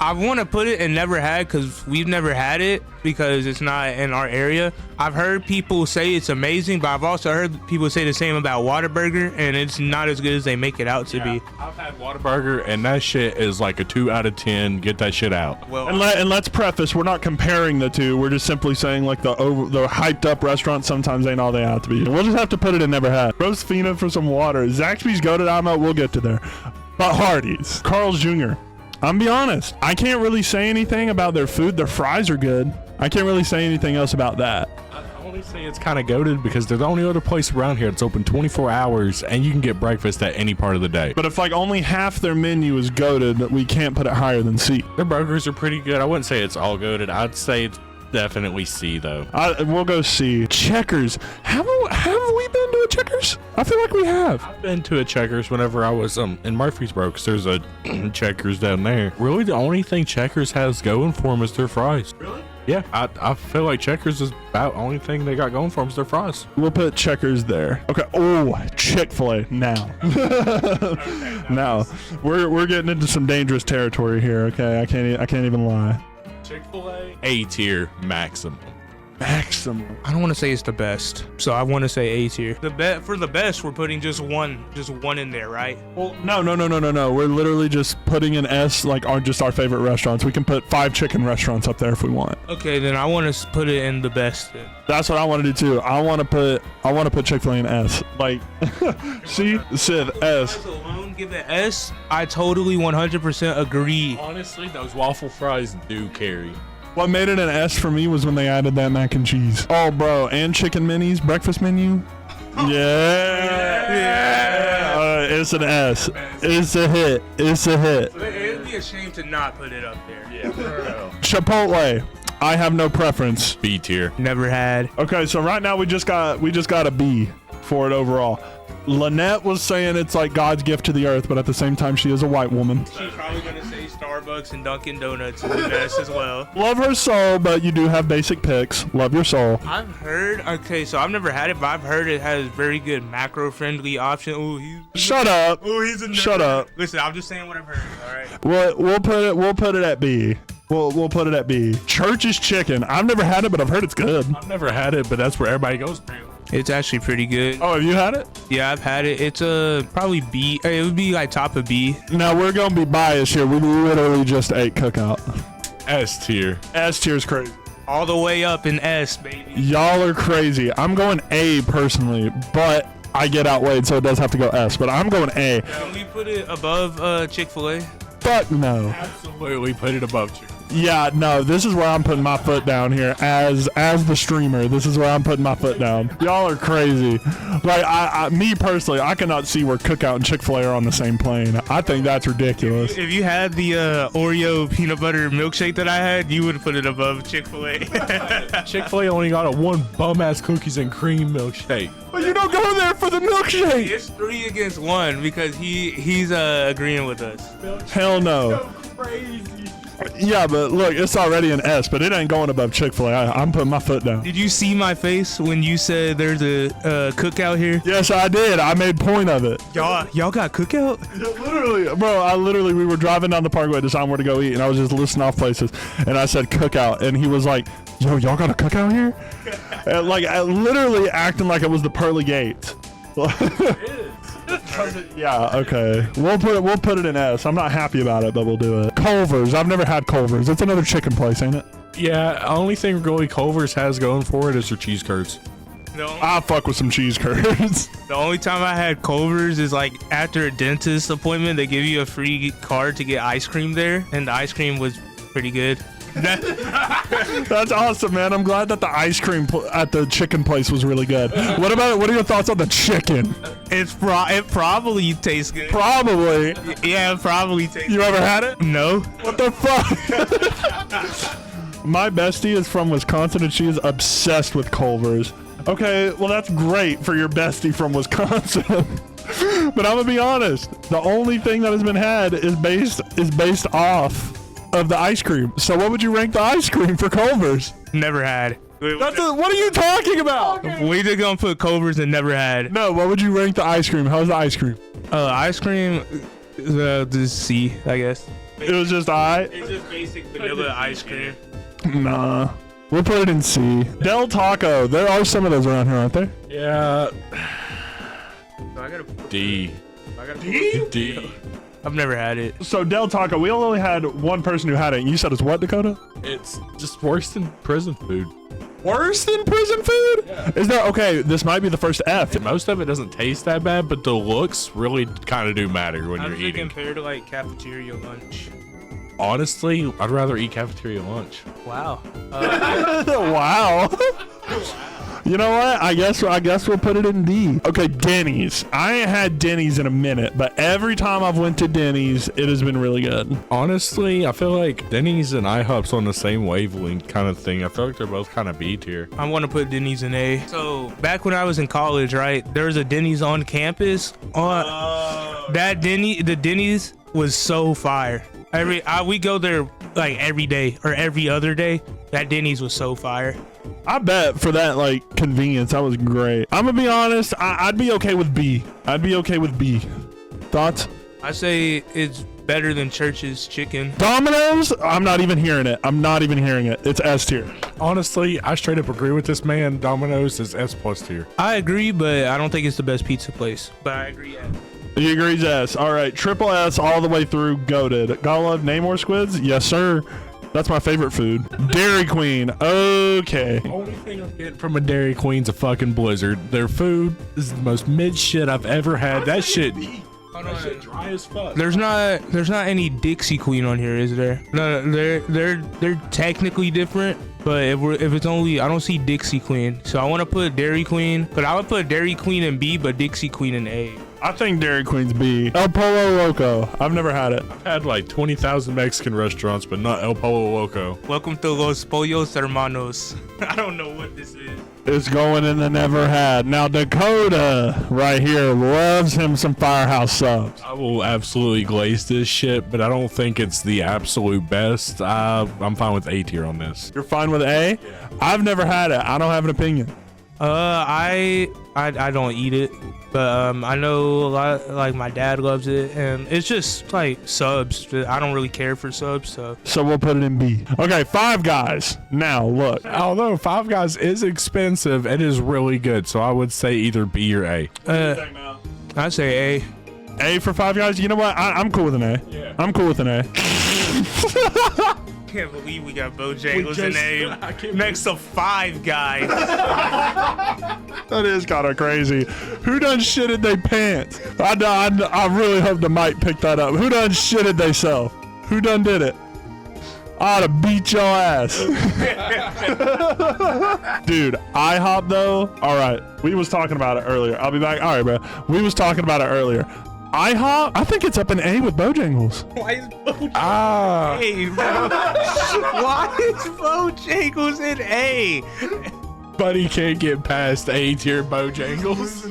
I want to put it in never had because we've never had it because it's not in our area. I've heard people say it's amazing, but I've also heard people say the same about Whataburger, and it's not as good as they make it out to be. I've had Whataburger, and that shit is like a 2 out of 10. Get that shit out. Well, And let's preface, we're not comparing the two. We're just simply saying like the hyped up restaurants sometimes ain't all they have to be. We'll just have to put it in never had. Roast Fina for some water. Zaxby's goated. I'm out. We'll get to there. But Hardee's, Carl's Jr. I'm be honest. I can't really say anything about their food. Their fries are good. I can't really say anything else about that. I only say it's kind of goated because they're the only other place around here that's open 24 hours, and you can get breakfast at any part of the day. But if like only half their menu is goated, we can't put it higher than C. Their burgers are pretty good. I wouldn't say it's all goated. I'd say it's definitely C though. We'll go C. Checkers. Have we been to a Checkers? I feel like we have. I've been to a Checkers whenever I was in Murfreesboro, because there's a Checkers down there. Really, the only thing Checkers has going for them is their fries. Really? Yeah, I feel like Checkers is about the only thing they got going for them is their fries. We'll put Checkers there. Okay. Oh, Chick-fil-A now. Now we're getting into some dangerous territory here. Okay, I can't even lie. Chick-fil-A, A tier maximum. Maximum. I don't want to say it's the best, so I want to say A tier. For the best, we're putting just one in there, right? Well, no. We're literally just putting an S like just our favorite restaurants. We can put 5 chicken restaurants up there if we want. Okay, then I want to put it in the best. Then. That's what I want to do too. I want to put Chick-fil-A in S. Like, see, Sid S. Alone give it S. I totally 100% agree. Honestly, those waffle fries do carry. What made it an S for me was when they added that mac and cheese. Oh, bro, and chicken minis, breakfast menu. Yeah. It's an S. It's a hit. It'd be a shame to not put it up there. Yeah. Chipotle. I have no preference. B tier. Never had. Okay, so right now we just got a B for it overall. Lynette was saying it's like God's gift to the earth, but at the same time, she is a white woman. She's probably gonna say Starbucks and Dunkin' Donuts is the best as well. Love her soul, but you do have basic picks. Love your soul. I've heard. Okay, so I've never had it, but I've heard it has very good macro-friendly option. Shut up. Oh, he's a nerd. Shut up. Listen, I'm just saying what I've heard. All right. We'll put it at B. We'll put it at B. Church's Chicken. I've never had it, but I've heard it's good. I've never had it, but that's where everybody goes. It's actually pretty good. Oh, have you had it? Yeah, I've had it. It's probably B. It would be like top of B. Now we're gonna be biased here. We literally just ate Cookout. S tier. S tier's crazy. All the way up in S, baby. Y'all are crazy. I'm going A personally, but I get outweighed, so it does have to go S. But I'm going A. Can we put it above Chick-fil-A? Fuck no. Absolutely put it above Chick-fil-A. Yeah, no, this is where I'm putting my foot down here as the streamer. This is where I'm putting my foot down. Y'all are crazy. Like, me personally, I cannot see where Cookout and Chick-fil-A are on the same plane. I think that's ridiculous. If you had the Oreo peanut butter milkshake that I had, you would put it above Chick-fil-A. Chick-fil-A only got a one bum-ass cookies and cream milkshake. But you don't go there for the milkshake. It's 3 against 1 because he's agreeing with us. Hell no. Crazy. Yeah, but look, it's already an S, but it ain't going above Chick-fil-A. I'm putting my foot down. Did you see my face when you said there's a cookout here? Yes, I did. I made point of it. Y'all got cookout? Literally, we were driving down the parkway to decide where to go eat, and I was just listing off places, and I said Cookout, and he was like, yo, y'all got a Cookout here? And literally acting like it was the pearly gates. Yeah, okay. We'll put it in S. I'm not happy about it, but we'll do it. Culver's. I've never had Culver's. It's another chicken place, ain't it? Yeah, only thing really Culver's has going for it is their cheese curds. I fuck with some cheese curds. The only time I had Culver's is like after a dentist appointment, they give you a free card to get ice cream there, and the ice cream was pretty good. That's awesome, man. I'm glad that the ice cream at the chicken place was really good. What are your thoughts on the chicken? It probably tastes good. Probably. Yeah, it probably tastes. You ever had it? No. What the fuck? My bestie is from Wisconsin and she is obsessed with Culver's. Okay, well that's great for your bestie from Wisconsin. But I'm gonna be honest, the only thing that has been had is based off of the ice cream. So what would you rank the ice cream for Culver's? Never had. What are you talking about? We just gonna put Culver's and never had. No, what would you rank the ice cream? How's the ice cream? Ice cream, the C, I guess. It was just It's just basic vanilla ice cream. Nah. We'll put it in C. Del Taco. There are some of those around here, aren't there? Yeah. So I gotta. D. D. I've never had it. So Del Taco, we only had one person who had it. And you said it's what, Dakota? It's just worse than prison food. Worse than prison food? Yeah. Is there? Okay, this might be the first F. Most of it doesn't taste that bad, but the looks really kind of do matter when you're eating. Compared to like cafeteria lunch. Honestly, I'd rather eat cafeteria lunch. Wow. Wow. You know what? I guess we'll put it in D. Okay, Denny's. I ain't had Denny's in a minute, but every time I've went to Denny's, it has been really good. Honestly, I feel like Denny's and IHOP's on the same wavelength kind of thing. I feel like they're both kind of B tier. I want to put Denny's in A. So back when I was in college, right, there was a Denny's on campus. The Denny's was so fire. We go there like every day or every other day. That Denny's was so fire. I bet for that like convenience, that was great. I'm gonna be honest, I'd be okay with B. I'd be okay with B. Thoughts? I say it's better than Church's chicken. Domino's? I'm not even hearing it. It's S tier. Honestly, I straight up agree with this man. Domino's is S+ tier. I agree, but I don't think it's the best pizza place. But I agree. Yeah. He agrees S. All right, triple S all the way through. Goated. Gotta love Namor squids? Yes, sir. That's my favorite food. Dairy Queen. Okay. Only thing I get from a Dairy Queen's a fucking Blizzard. Their food is the most mid shit I've ever had. That shit dry as fuck. There's not any Dixie Queen on here, is there? No, they're technically different. But if it's only, I don't see Dixie Queen. So I want to put Dairy Queen. But I would put Dairy Queen in B, but Dixie Queen in A. I think Dairy Queen's B. El Pollo Loco. I've never had it. I've had like 20,000 Mexican restaurants, but not El Pollo Loco. Welcome to Los Pollos Hermanos. I don't know what this is. It's going in the never had. Now Dakota right here loves him some Firehouse subs. I will absolutely glaze this shit, but I don't think it's the absolute best. I'm fine with A tier on this. You're fine with A? Yeah. I've never had it. I don't have an opinion. I don't eat it, but I know a lot, like my dad loves it, and it's just like subs. I don't really care for subs, so we'll put it in B. Okay, Five Guys. Now look, although Five Guys is expensive, it is really good, so I would say either B or A. I say A. A for Five Guys. You know what? I'm cool with an A. Yeah. I'm cool with an A. Can't believe we got Bojangles in A next to Five Guys. That is kind of crazy. Who done shitted they pants? I really hope the mic picked that up. Who done shitted they self? Who done did it? I ought to beat your ass. Dude, IHOP though. All right, we was talking about it earlier. I'll be back. All right, bro. We was talking about it earlier. IHOP, I think it's up in A with Bojangles. Why is Bojangles in A, bro? Why is Bojangles in A? Buddy can't get past A tier Bojangles.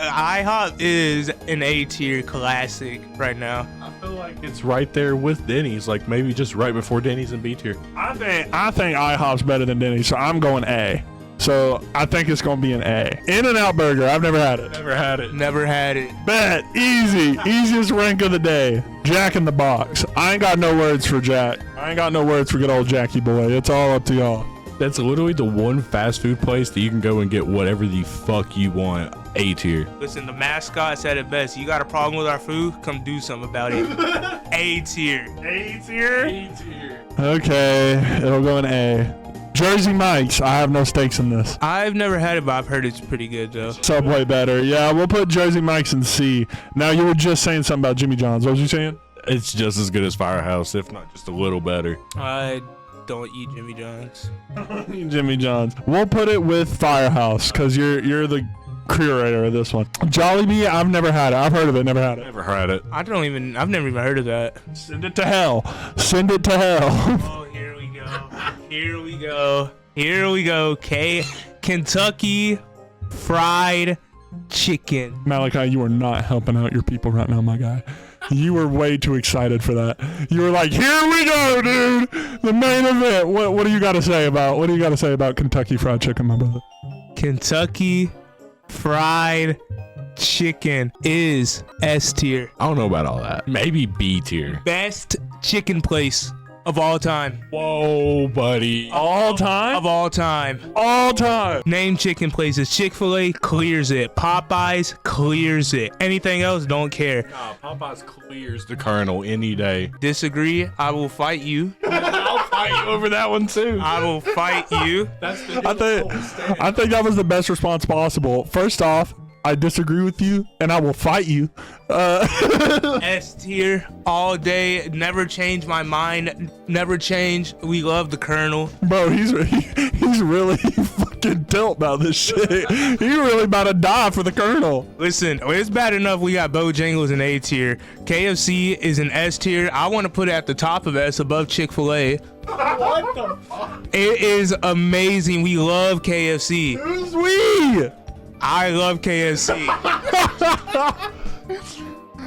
IHOP is an A tier classic right now. I feel like it's right there with Denny's, like maybe just right before Denny's and B tier. I think IHOP's better than Denny's, so I'm going A. So I think it's gonna be an A. In-N-Out Burger. I've never had it. Never had it. Never had it. Bet. Easy. Easiest rank of the day. Jack in the Box. I ain't got no words for Jack. I ain't got no words for good old Jackie boy. It's all up to y'all. That's literally the one fast food place that you can go and get whatever the fuck you want. A tier. Listen, the mascot said it best. You got a problem with our food? Come do something about it. A tier. A tier? A tier. Okay. It'll go in A. Jersey Mike's. I have no stakes in this. I've never had it, but I've heard it's pretty good, though. Subway better. Yeah, we'll put Jersey Mike's in C. Now, you were just saying something about Jimmy John's. What was you saying? It's just as good as Firehouse, if not just a little better. I don't eat Jimmy John's. Jimmy John's. We'll put it with Firehouse, because you're the curator of this one. Jollibee, I've never had it. I've heard of it, never had it. Never had it. I've never even heard of that. Send it to hell. Send it to hell. Oh, here we go. Here we go. Here we go. Kentucky Fried Chicken. Malachi, you are not helping out your people right now, my guy. You were way too excited for that. You were like, "Here we go, dude! The main event." What do you got to say about Kentucky Fried Chicken, my brother? Kentucky Fried Chicken is S tier. I don't know about all that. Maybe B tier. Best chicken place of all time. Whoa, buddy. All time? Of all time. All time. Name chicken places. Chick-fil-A clears it. Popeyes clears it. Anything else, don't care. Nah, Popeyes clears the Colonel any day. Disagree, I will fight you. I'll fight you over that one too. I will fight you. That's the I think that was the best response possible. First off, I disagree with you, and I will fight you. S tier all day. Never change my mind. Never change. We love the Colonel. Bro, he's really fucking tilt about this shit. He's really about to die for the Colonel. Listen, it's bad enough we got Bojangles in A tier. KFC is an S tier. I want to put it at the top of S above Chick-fil-A. What the fuck? It is amazing. We love KFC. Who's we? I love KFC.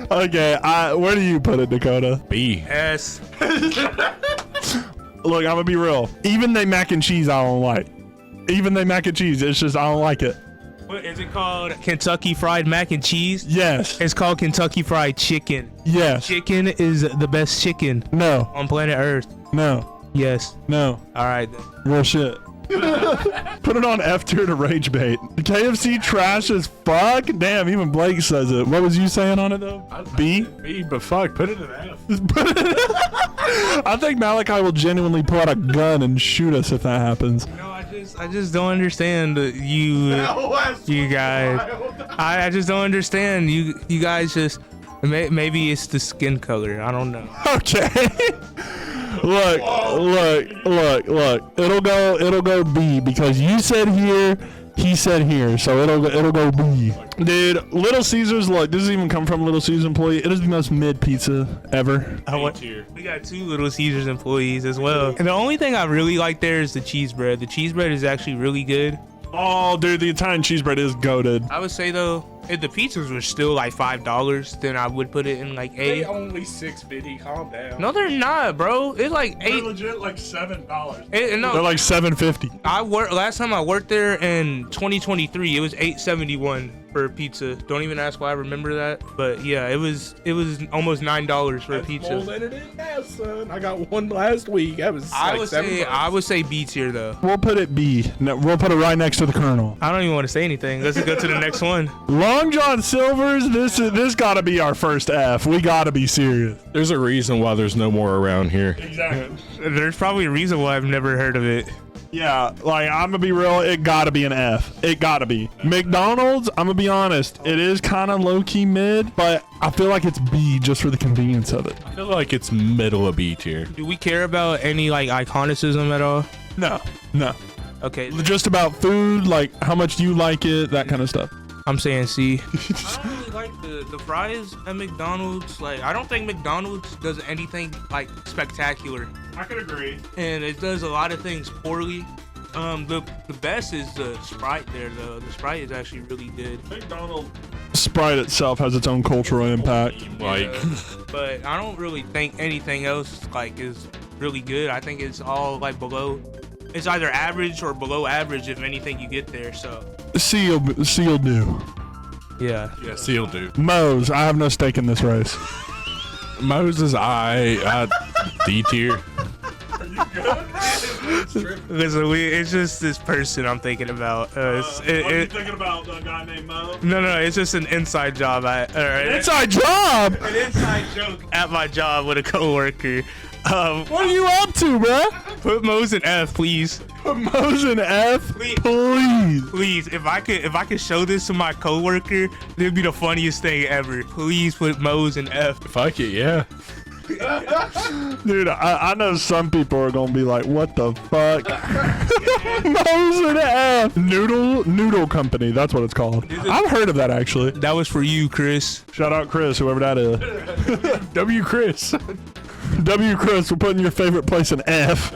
Okay, where do you put it, Dakota? B. S. Look, I'm gonna be real. Even they mac and cheese, I don't like. Even they mac and cheese, it's just I don't like it. What is it called? Kentucky Fried Mac and Cheese? Yes. It's called Kentucky Fried Chicken. Yes. Chicken is the best chicken No. on planet Earth. No. Yes. No. All right then. Real shit. Put it on F tier to rage bait. KFC trash as fuck. Damn, even Blake says it. What was you saying on it though? B? B, but fuck, put it in F. I think Malachi will genuinely pull out a gun and shoot us if that happens. No, I just don't understand you guys. I just don't understand you guys. Just maybe it's the skin color. I don't know. Okay. Look. It'll go B because you said here, he said here, so it'll go B. Dude, Little Caesars. Look, this doesn't even come from a Little Caesars employee. It is the most mid pizza ever. We got 2 Little Caesars employees as well. And the only thing I really like there is the cheese bread. The cheese bread is actually really good. Oh, dude, the Italian cheese bread is goated. I would say though, if the pizzas were still like $5, then I would put it in like A. only $6.50. Calm down. No, they're not, bro. It's like $8. legit like $7. No, They're like $7.50. last time I worked there in 2023, it was $8.71 for a pizza. Don't even ask why I remember that, but yeah, it was almost $9 for a pizza. Than it is now, son. I got one last week. That was I like $7. would say B tier though. We'll put it B. No, we'll put it right next to the Colonel. I don't even want to say anything. Let's go to the next one. Long John Silver's. This gotta be our first F. We gotta be serious. There's a reason why there's no more around here. Exactly. There's probably a reason why I've never heard of it. Yeah, like I'm gonna be real. It gotta be an F. It gotta be. McDonald's. I'm gonna be honest. It is kind of low key mid, but I feel like it's B just for the convenience of it. I feel like it's middle of B tier. Do we care about any like iconicism at all? No. Okay, Just about food, like how much you like it, that kind of stuff. I'm saying C. I don't really like the fries at McDonald's. Like, I don't think McDonald's does anything like spectacular, I could agree. and it does a lot of things poorly. The best is the Sprite there though. The Sprite is actually really good. McDonald's Sprite itself has its own cultural impact. Like, But I don't really think anything else like is really good. I think it's all like below. It's either average or below average if anything you get there. So Seal do. yeah. yeah, seal do. Moe's. I have no stake in this race. Moses, I D tier. Listen, it's just this person I'm thinking about. thinking about the guy named Mo? No, it's just an inside job. Inside job. An inside joke at my job with a coworker. What are you up to, bruh? Put Mo's in F, please. Mo's an F, please. Please, if I could show this to my coworker, it'd be the funniest thing ever. Please put Mo's in F. Fuck it, yeah. Dude, I know some people are gonna be like, what the fuck? Moe's an F. Noodle Company, that's what it's called. I've heard of that actually. That was for you, Chris. Shout out Chris, whoever that is. W. Chris. W. Chris, we're putting your favorite place in F.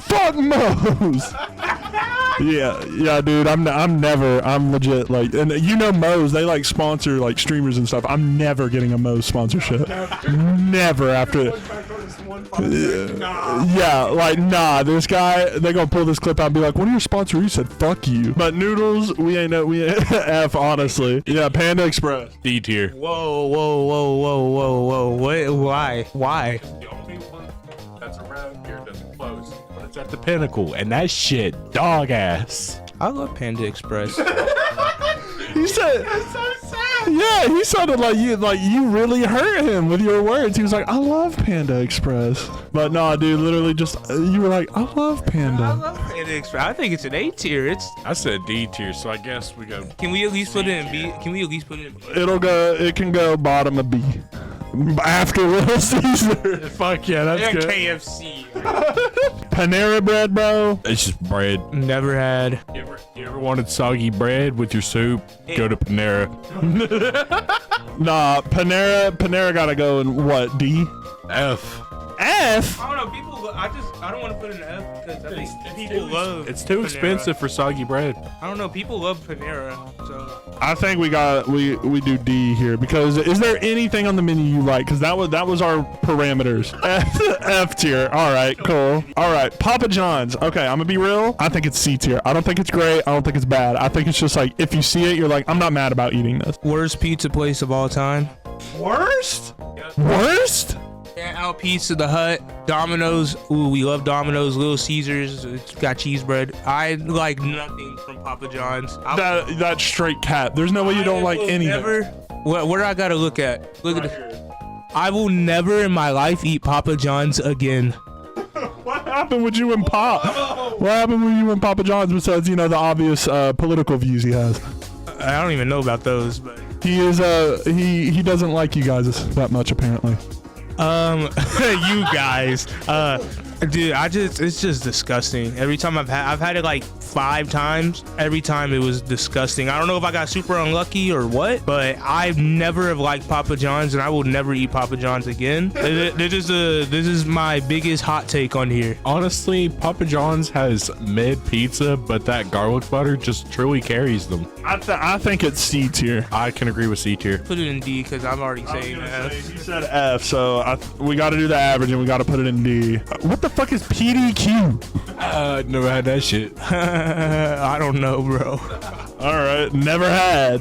Fuck Moe's. Yeah, dude. I'm legit like, and you know Moe's, they like sponsor like streamers and stuff. I'm never getting a Moe's sponsorship. Never after. Yeah, like nah. This guy, they gonna pull this clip out and be like, "What are your sponsors?" You said, "Fuck you." But Noodles, we ain't F honestly. Yeah, Panda Express. D tier. Whoa. What? Why? The only one that's around here doesn't close, but it's at the Pinnacle, and that shit dog ass. I love Panda Express. He said, yeah, he sounded like you really hurt him with your words. He was like, I love Panda Express. But no, dude, literally just, you were like, I love I Panda. love Panda Express. I think it's an A tier. I said D tier, so I guess we go. Can we at least put it in B? Can we at least put it in B? It can go bottom of B. After Little Caesar. Fuck yeah, that's And good. KFC. Panera Bread, bro. It's just bread. Never had. You ever wanted soggy bread with your soup? Go to Panera. Nah, Panera gotta go in what, D? F. F? I don't know. I don't want to put it in F because I think people love. It's too Panera. expensive for soggy bread. I don't know. People love Panera, so I think we do D here because is there anything on the menu you like? Because that was our parameters. F tier. All right, cool. All right, Papa John's. Okay, I'm gonna be real. I think it's C tier. I don't think it's great. I don't think it's bad. I think it's just like if you see it, you're like, I'm not mad about eating this. worst pizza place of all time. Worst? Worst? Out Pizza, the Hut, Domino's. Ooh, we love Domino's. Little Caesars. It's got cheese bread. I like nothing from Papa John's. That straight cat. There's no way you don't like anything. Never. What do I gotta look at? Look at it. I will never in my life eat Papa John's again. What happened with you and Pop? What happened with you and Papa John's besides, the obvious political views he has? I don't even know about those, but He is he doesn't like you guys that much apparently. you guys, dude, it's just disgusting. Every time I've had it like 5 times. Every time it was disgusting. I don't know if I got super unlucky or what, but I never have liked Papa John's, and I will never eat Papa John's again. This is my biggest hot take on here. Honestly, Papa John's has mid pizza, but that garlic butter just truly carries them. I think it's C tier. I can agree with C tier. Put it in D because I'm already saying F. You said F, so we got to do the average and we got to put it in D. What the fuck is PDQ? Never had that shit. I don't know, bro. All right, never had.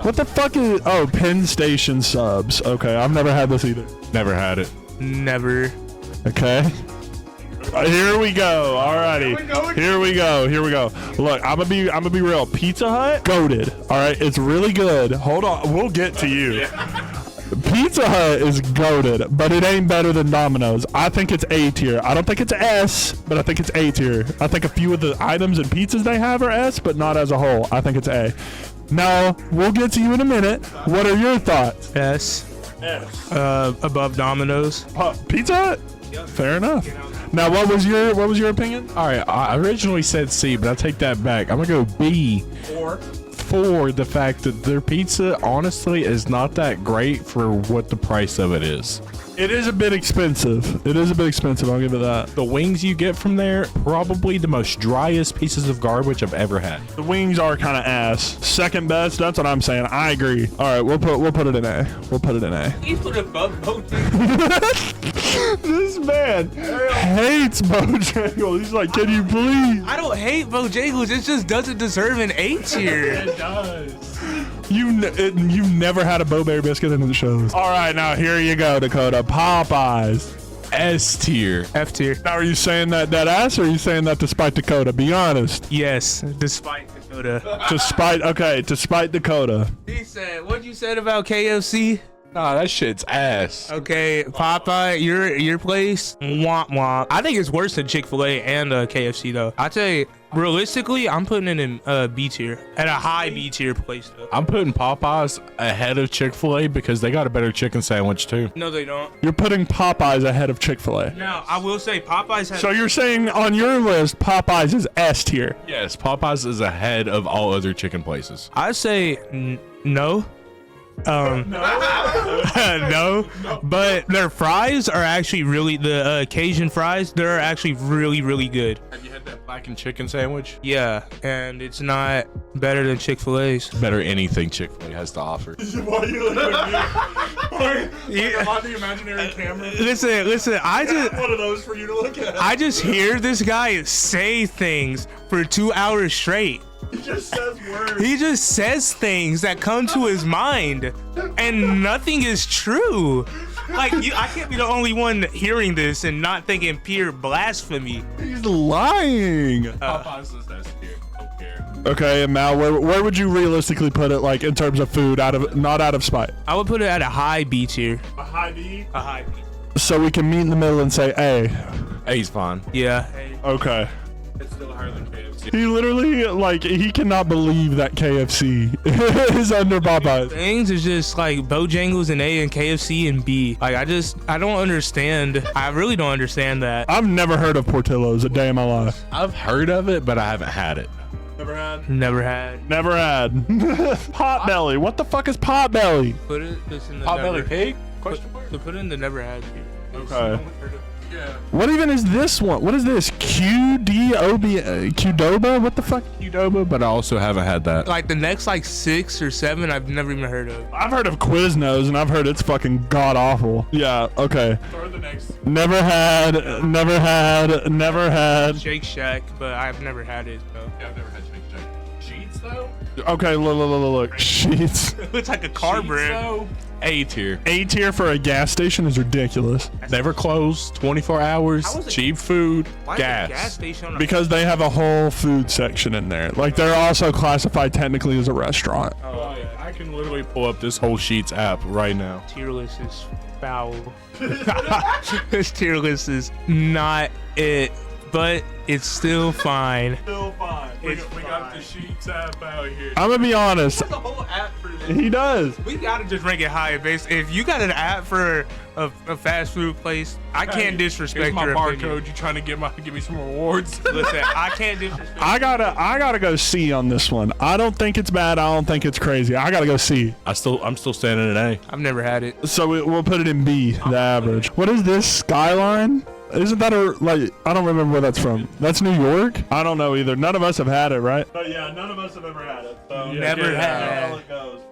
What the fuck is? Oh, Penn Station subs. Okay, I've never had this either. Never had it. Never. Okay. Here we go. Alrighty. Here we go. Look, I'm gonna be real. Pizza Hut, goated. All right, it's really good. Hold on, we'll get to you. Pizza Hut is goated, but it ain't better than Domino's. I think it's A tier. I don't think it's S, but I think it's A tier. I think a few of the items and pizzas they have are S, but not as a whole. I think it's A. Now, we'll get to you in a minute. What are your thoughts? S. Above Domino's. Pizza Hut? Fair enough. Now, what was your opinion? All right, I originally said C, but I take that back. I'm gonna go B. For the fact that their pizza honestly is not that great for what the price of it is. It is a bit expensive. I'll give it that. The wings you get from there, probably the most driest pieces of garbage I've ever had. The wings are kind of ass. Second best. That's what I'm saying. I agree. All right, we'll put it in A. Please put it above Bojangles. This man hates Bojangles. He's like, can you please? I don't hate Bojangles. It just doesn't deserve an A tier. It does. You've never had a Bo-Berry biscuit in the shows. All right, now here you go, Dakota. Popeyes. S tier. F tier. Now, are you saying that dead ass, or are you saying that despite Dakota? Be honest. Yes, despite Dakota. Despite Dakota. He said, what you said about KFC? Nah, that shit's ass. Okay, Popeye, your place, womp womp. I think it's worse than Chick-fil-A and KFC though. I'd say realistically, I'm putting it in B tier, at a high B tier place though. I'm putting Popeyes ahead of Chick-fil-A because they got a better chicken sandwich too. No, they don't. You're putting Popeyes ahead of Chick-fil-A. Now, I will say Popeyes has. So you're saying on your list, Popeyes is S tier. Yes, Popeyes is ahead of all other chicken places. I say no. No, but their fries are actually really the Cajun fries. They're actually really good. Have you had that blackened chicken sandwich? Yeah, and it's not better than Chick-fil-A's. Better anything Chick-fil-A has to offer. Why are you looking at me? Am I the imaginary camera? Listen. I just One of those for you to look at. I just hear this guy say things for 2 hours straight. He just says words. He just says things that come to his mind, and nothing is true. Like, I can't be the only one hearing this and not thinking pure blasphemy. He's lying. Popeyes is S tier. Don't care. Okay, and Mal, where would you realistically put it, like in terms of food, not out of spite? I would put it at a high B tier. A high B. A high B. So we can meet in the middle and say A. A's fine. Yeah. Okay. It's still higher than KFC. He literally, like, he cannot believe that KFC is under Popeyes. Things is just like Bojangles and A and KFC and B. Like, I don't understand. I really don't understand that. I've never heard of Portillo's a day in my life. I've heard of it, but I haven't had it. Never had. Never had. Never had. Potbelly. What the fuck is Potbelly? Put it this in the Potbelly never, pig? put it in the never had. Okay. What even is this one? What is this? Qdoba? What the fuck? Qdoba, but I also haven't had that. Like the next like 6 or 7 I've never even heard of. I've heard of Quiznos and I've heard it's fucking god awful. Yeah, okay. Never had. Shake Shack, but I've never had it though. Yeah, I've never had Shake Shack. Sheets though? Okay, look. Sheets. It looks like a car brand. A tier. A tier for a gas station is ridiculous. Never closed, 24 hours, How is it- cheap food, Why is a gas gas. station on a Because they have a whole food section in there. Like, they're also classified technically as a restaurant. I can literally pull up this whole Sheets app right now. tier list is foul. This tier list is not it, but it's still fine. Still fine. We got the Sheets app out here. I'm gonna be honest. The whole app for this. He does. We gotta just rank it high, base. If you got an app for a fast food place, I can't disrespect Here's my your barcode. opinion. You trying to give me some rewards? Listen, I can't disrespect. I gotta go C on this one. I don't think it's bad. I don't think it's crazy. I gotta go C. I'm still standing at A. I've never had it. So we'll put it in B, the average. What is this? Skyline? Isn't that I don't remember where that's from. That's New York? I don't know either. None of us have had it, right? But yeah, none of us have ever had it. So Never had.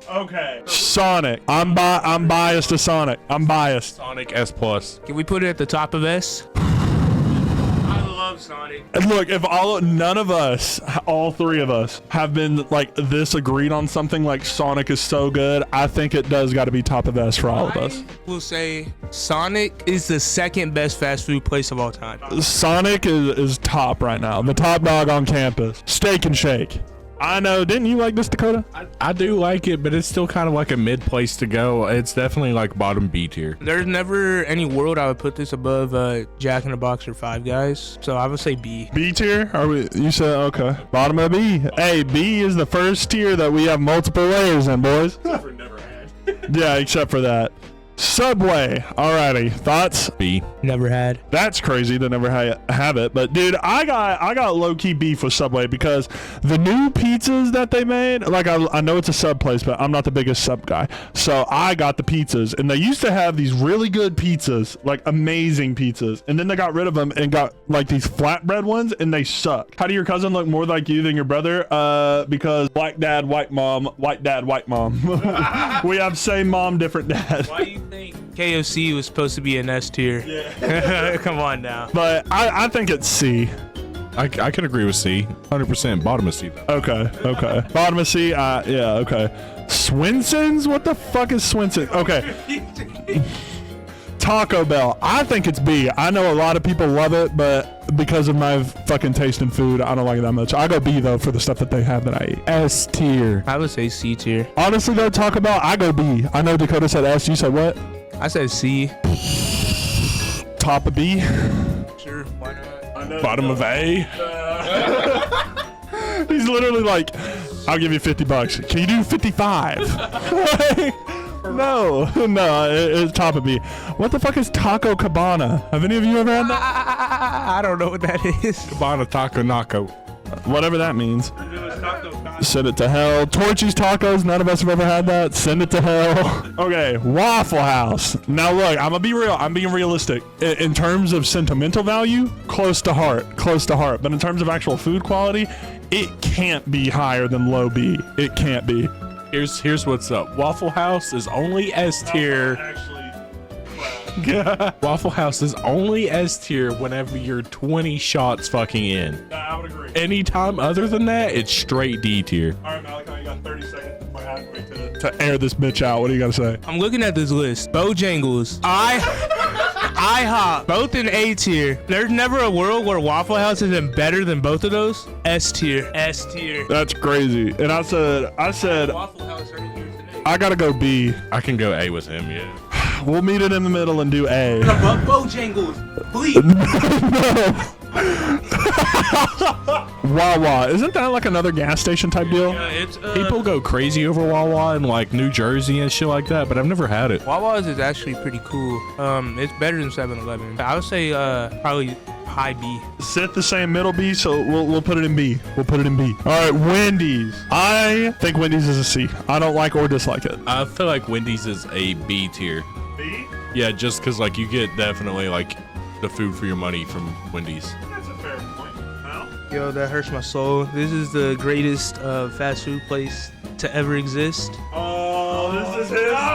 Okay. Sonic. I'm biased to Sonic. I'm biased. Sonic S Plus. Can we put it at the top of S? I love Sonic. And look, if none of us, all three of us, have been like this agreed on something like Sonic is so good, I think it does got to be top of S for all of us. I will say Sonic is the second best fast food place of all time. Sonic is top right now. The top dog on campus. Steak and Shake. I know. Didn't you like this, Dakota? I do like it, but it's still kind of like a mid place to go. It's definitely like bottom B tier. There's never any world I would put this above Jack in the Box or Five Guys. So I would say B. B tier? Are we? You said okay. Bottom of B. Hey, B is the first tier that we have multiple layers in, boys. Never had. Yeah, except for that. Subway. Alrighty. Thoughts? B. Never had. That's crazy to never have it. But dude, I got low-key beef with Subway because the new pizzas that they made, like I know it's a sub place, but I'm not the biggest sub guy. So I got the pizzas, and they used to have these really good pizzas, like amazing pizzas. And then they got rid of them and got like these flatbread ones, and they suck. How do your cousin look more like you than your brother? Because black dad, white mom, white dad, white mom. We have same mom, different dad. Why do you think KFC was supposed to be an S tier? Yeah. Come on now. But I think it's C. I can agree with C. 100% bottom of C though. Okay. Bottom of C, yeah, okay. Swenson's? What the fuck is Swenson? Okay. Taco Bell. I think it's B. I know a lot of people love it, but because of my fucking taste in food, I don't like it that much. I go B though for the stuff that they have that I eat. S tier. I would say C tier. Honestly though, Taco Bell, I go B. I know Dakota said S. You said what? I said C. Top of B. Sure, why not? Bottom of A. He's literally like, I'll give you $50. Can you do 55? No, it's top of B. What the fuck is Taco Cabana? Have any of you ever had that? I don't know what that is. Cabana Taco Naco. Whatever that means. Send it to hell. Torchy's Tacos. None of us have ever had that. Send it to hell. Okay, Waffle House. Now look, I'm gonna be real. I'm being realistic. In terms of sentimental value, close to heart. But in terms of actual food quality, it can't be higher than low B. It can't be. Here's what's up. Waffle House is only S tier. Waffle House is only S tier whenever you're 20 shots fucking in. I would agree. Anytime other than that, it's straight D tier. All right, Malachi, you got 30 seconds before I have to air this bitch out. What do you gotta say? I'm looking at this list. Bojangles, IHOP, both in A tier. There's never a world where Waffle House isn't better than both of those. S tier. S tier. That's crazy. And I said, Waffle House right here today. I gotta go B. I can go A with him, yeah. We'll meet it in the middle and do A. Bojangles, please. Wawa. Isn't that like another gas station type deal? Yeah, it's People go crazy over Wawa in like New Jersey and shit like that, but I've never had it. Wawa's is actually pretty cool. It's better than 7-Eleven. I would say probably high B. Sit the same middle B, so we'll put it in B. We'll put it in B. All right, Wendy's. I think Wendy's is a C. I don't like or dislike it. I feel like Wendy's is a B tier. B? Yeah, just because like you get definitely like the food for your money from Wendy's. That's a fair point. How? Yo, that hurts my soul. This is the greatest fast food place to ever exist. Oh,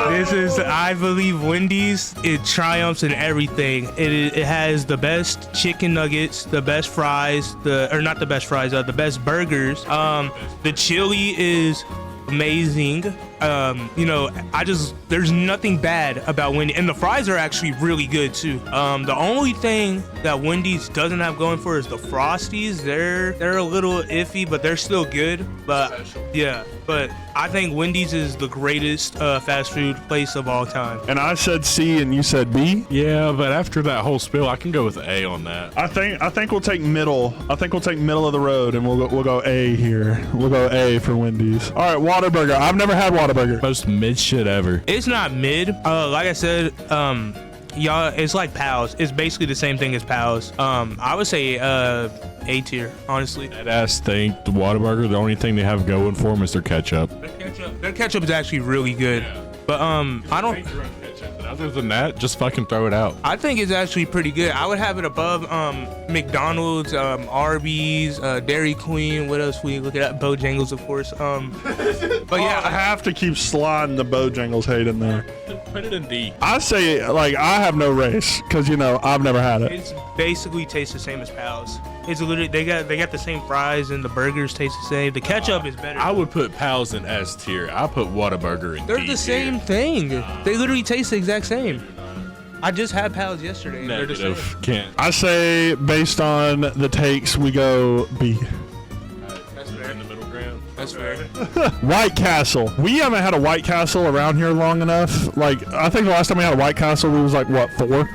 this is I believe Wendy's. It triumphs in everything. It has the best chicken nuggets, the best fries, the best burgers. The chili is amazing. There's nothing bad about Wendy's, and the fries are actually really good too. The only thing that Wendy's doesn't have going for is the Frosties. They're a little iffy, but they're still good. But yeah, but I think Wendy's is the greatest fast food place of all time. And I said C and you said B. Yeah, but after that whole spill, I can go with A on that. I think we'll take middle. I think we'll take middle of the road, and we'll go A here. We'll go A for Wendy's. All right, Whataburger. I've never had Whataburger. Most mid shit ever. It's not mid. Like I said, y'all, it's like Pals. It's basically the same thing as Pals. I would say A tier, honestly. That ass thing, the Whataburger, the only thing they have going for them is their ketchup. Their ketchup is actually really good. But I don't. Other than that, just fucking throw it out. I think it's actually pretty good. I would have it above McDonald's, Arby's, Dairy Queen. What else we look at? Bojangles, of course. But yeah, I have to keep sliding the Bojangles hate in there. Put it in D. I say, like, I have no race because I've never had it. it's basically tastes the same as Pals. It's literally they got the same fries and the burgers taste the same. The ketchup is better. I would put Pals in S tier. I put Whataburger in They're D the tier. same thing. They literally taste the exact same. I just had Pals yesterday. And they're the same. Negative. Can't. I say, based on the takes, we go B. That's fair. In the middle ground. That's fair. White Castle. We haven't had a White Castle around here long enough. Like, I think the last time we had a White Castle, we was like, what, 4?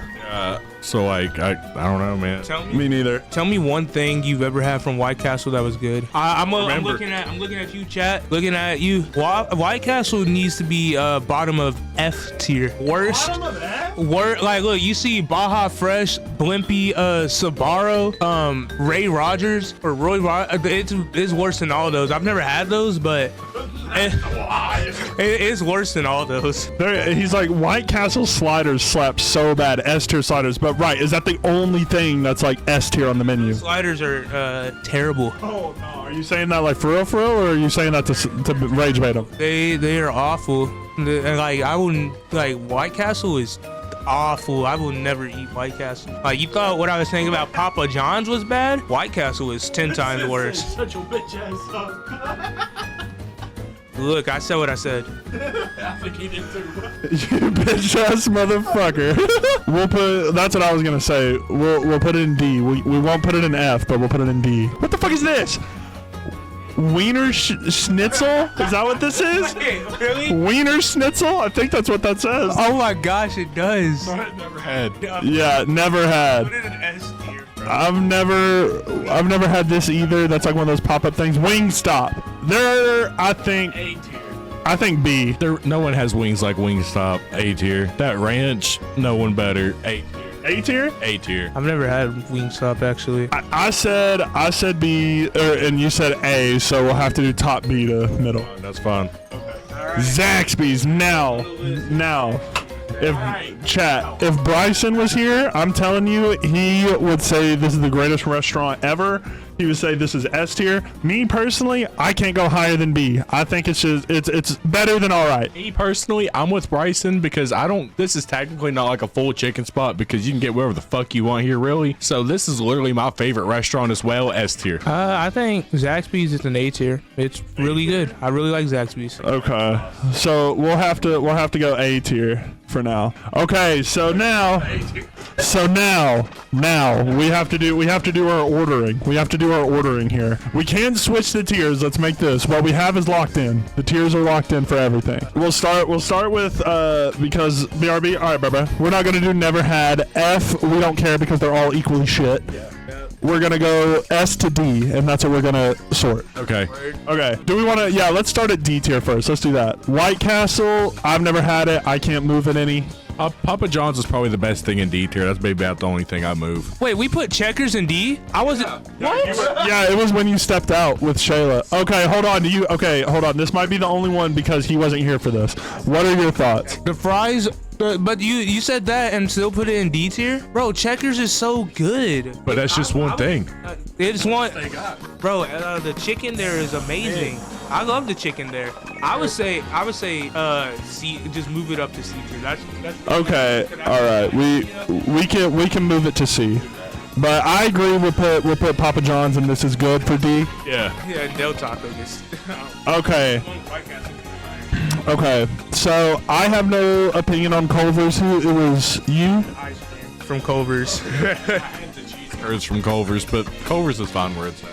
So like I don't know, man. Me neither. Tell me one thing you've ever had from White Castle that was good. I'm looking at you, chat. Looking at you. White Castle needs to be bottom of F tier. Worst. Bottom of F? Like, look, you see Baja Fresh, Blimpie, Sbarro, Ray Rogers or Roy. It's worse than all those. I've never had those, but it's worse than all those. He's like, White Castle sliders slap so bad. S tier sliders. But right, is that the only thing that's like S tier on the menu? Sliders are terrible. Oh no, are you saying that like for real, or are you saying that to rage bait them? They are awful. Like I wouldn't like White Castle is awful. I will never eat White Castle. Like, you thought what I was saying about Papa John's was bad? White Castle is 10 times worse. Such a bitch ass Look, I said what I said. You bitch ass motherfucker. We'll put. That's what I was gonna say. We'll put it in D. We won't put it in F, but we'll put it in D. What the fuck is this? Wiener Schnitzel? Is that what this is? Wait, really? Wiener Schnitzel? I think that's what that says. Oh my gosh, it does. Never had. Yeah, never had. Put it in S tier, bro. I've never had this either. That's like one of those pop-up things. Wingstop. I think B. No one has wings like Wingstop. A tier. That ranch, no one better. A tier. A tier? A tier. I've never had Wingstop actually. I said B, and you said A, so we'll have to do top B to middle. That's fine. Zaxby's now. If Bryson was here, I'm telling you, he would say this is the greatest restaurant ever. He would say this is S tier. Me personally, I can't go higher than B. I think it's better than all right. Me personally, I'm with Bryson because this is technically not like a full chicken spot because you can get whatever the fuck you want here, really. So this is literally my favorite restaurant as well, S tier. I think Zaxby's is an A tier. It's really good. I really like Zaxby's. Okay, so we'll have to go A tier for now. Okay, so now we have to do our ordering. We have to do our ordering here. We can switch the tiers. Let's make this. What we have is locked in. The tiers are locked in for everything. We'll start with because BRB. All right, Barbara. We're not gonna do never had. F, we don't care because they're all equally shit. We're gonna go S to D, and that's what we're gonna sort. Okay. Okay. Do we want to? Yeah, let's start at D tier first. Let's do that. White Castle. I've never had it. I can't move it any. Papa John's is probably the best thing in D tier. That's maybe about the only thing I move. Wait, we put Checkers in D? I wasn't. What? Yeah, it was when you stepped out with Shayla. Okay, hold on. Hold on. This might be the only one because he wasn't here for this. What are your thoughts? The fries. But you said that and still put it in D tier, bro. Checkers is so good. But that's just one thing. It's one. Bro, the chicken there is amazing. I love the chicken there. I would say C. Just move it up to C tier. That's Okay. All right. We can move it to C. But I agree. We'll put Papa John's, and this is good for D. Yeah. Yeah, Del Taco just. Okay. Okay. So I have no opinion on Culver's. It was you. From Culver's. It's from Culver's, but Culver's is fine where it's at.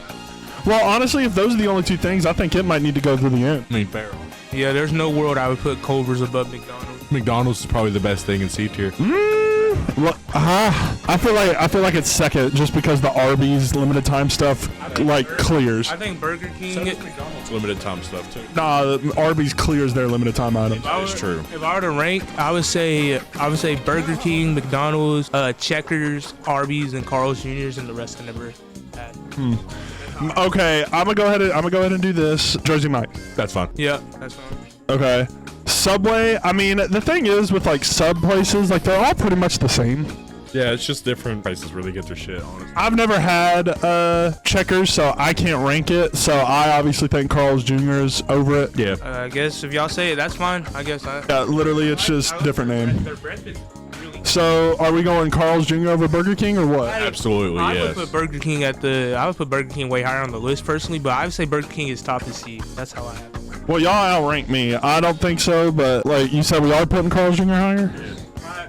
Well, honestly, if those are the only two things, I think it might need to go to the end. I mean, fair. Yeah, there's no world I would put Culver's above McDonald's. McDonald's is probably the best thing in C tier. Well, I feel like it's second just because the Arby's limited time stuff clears. I think Burger King. McDonald's limited time stuff too. Nah, Arby's clears their limited time items. That's true. If I were to rank, I would say Burger King, McDonald's, Checkers, Arby's, and Carl's Jr.'s, and the rest I never had. Okay, I'm gonna go ahead and do this. Jersey Mike. That's fine. Yeah, that's fine. Okay. Subway. I mean, the thing is with sub places, they're all pretty much the same. Yeah, it's just different places really get their shit, honestly. I've never had Checkers, so I can't rank it. So I obviously think Carl's Jr. is over it. Yeah. I guess if y'all say it, that's fine. I guess. Yeah, literally, it's just different name. Their breakfast really. So are we going Carl's Jr. over Burger King or what? Absolutely, I yes. would put Burger King I would put Burger King way higher on the list personally, but I would say Burger King is top to C. That's how I have it. Well, y'all outrank me. I don't think so, but you said we are putting Carl's Jr. higher?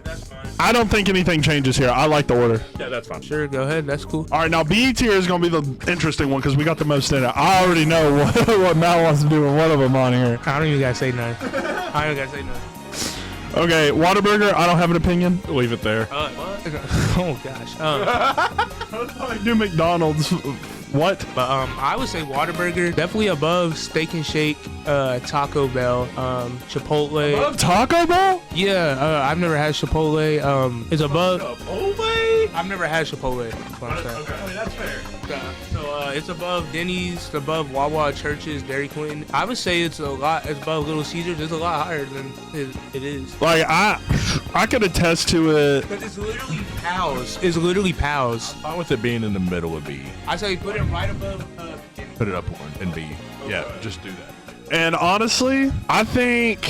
That's fine. I don't think anything changes here. I like the order. Yeah, that's fine. Sure, go ahead. That's cool. All right, now B tier is going to be the interesting one because we got the most in it. I already know what Matt wants to do with one of them on here. I don't even gotta say nothing. I don't gotta say nothing. Okay, Whataburger, I don't have an opinion. Leave it there. What? Oh gosh. Do McDonald's. What? But I would say Whataburger definitely above Steak and Shake, Taco Bell, Chipotle. Above Taco Bell? Yeah, I've never had Chipotle. It's above Chipotle. I've never had Chipotle. That's what I'm saying. Okay, that's fair. So it's above Denny's, it's above Wawa, Church's, Dairy Queen. I would say it's above Little Caesars. It's a lot higher than it is. I could attest to it. But it's literally Pals. It's literally Pals. Fine with it being in the middle of B. I say put it right above. Put it up one in B. Yeah, just do that. And honestly, I think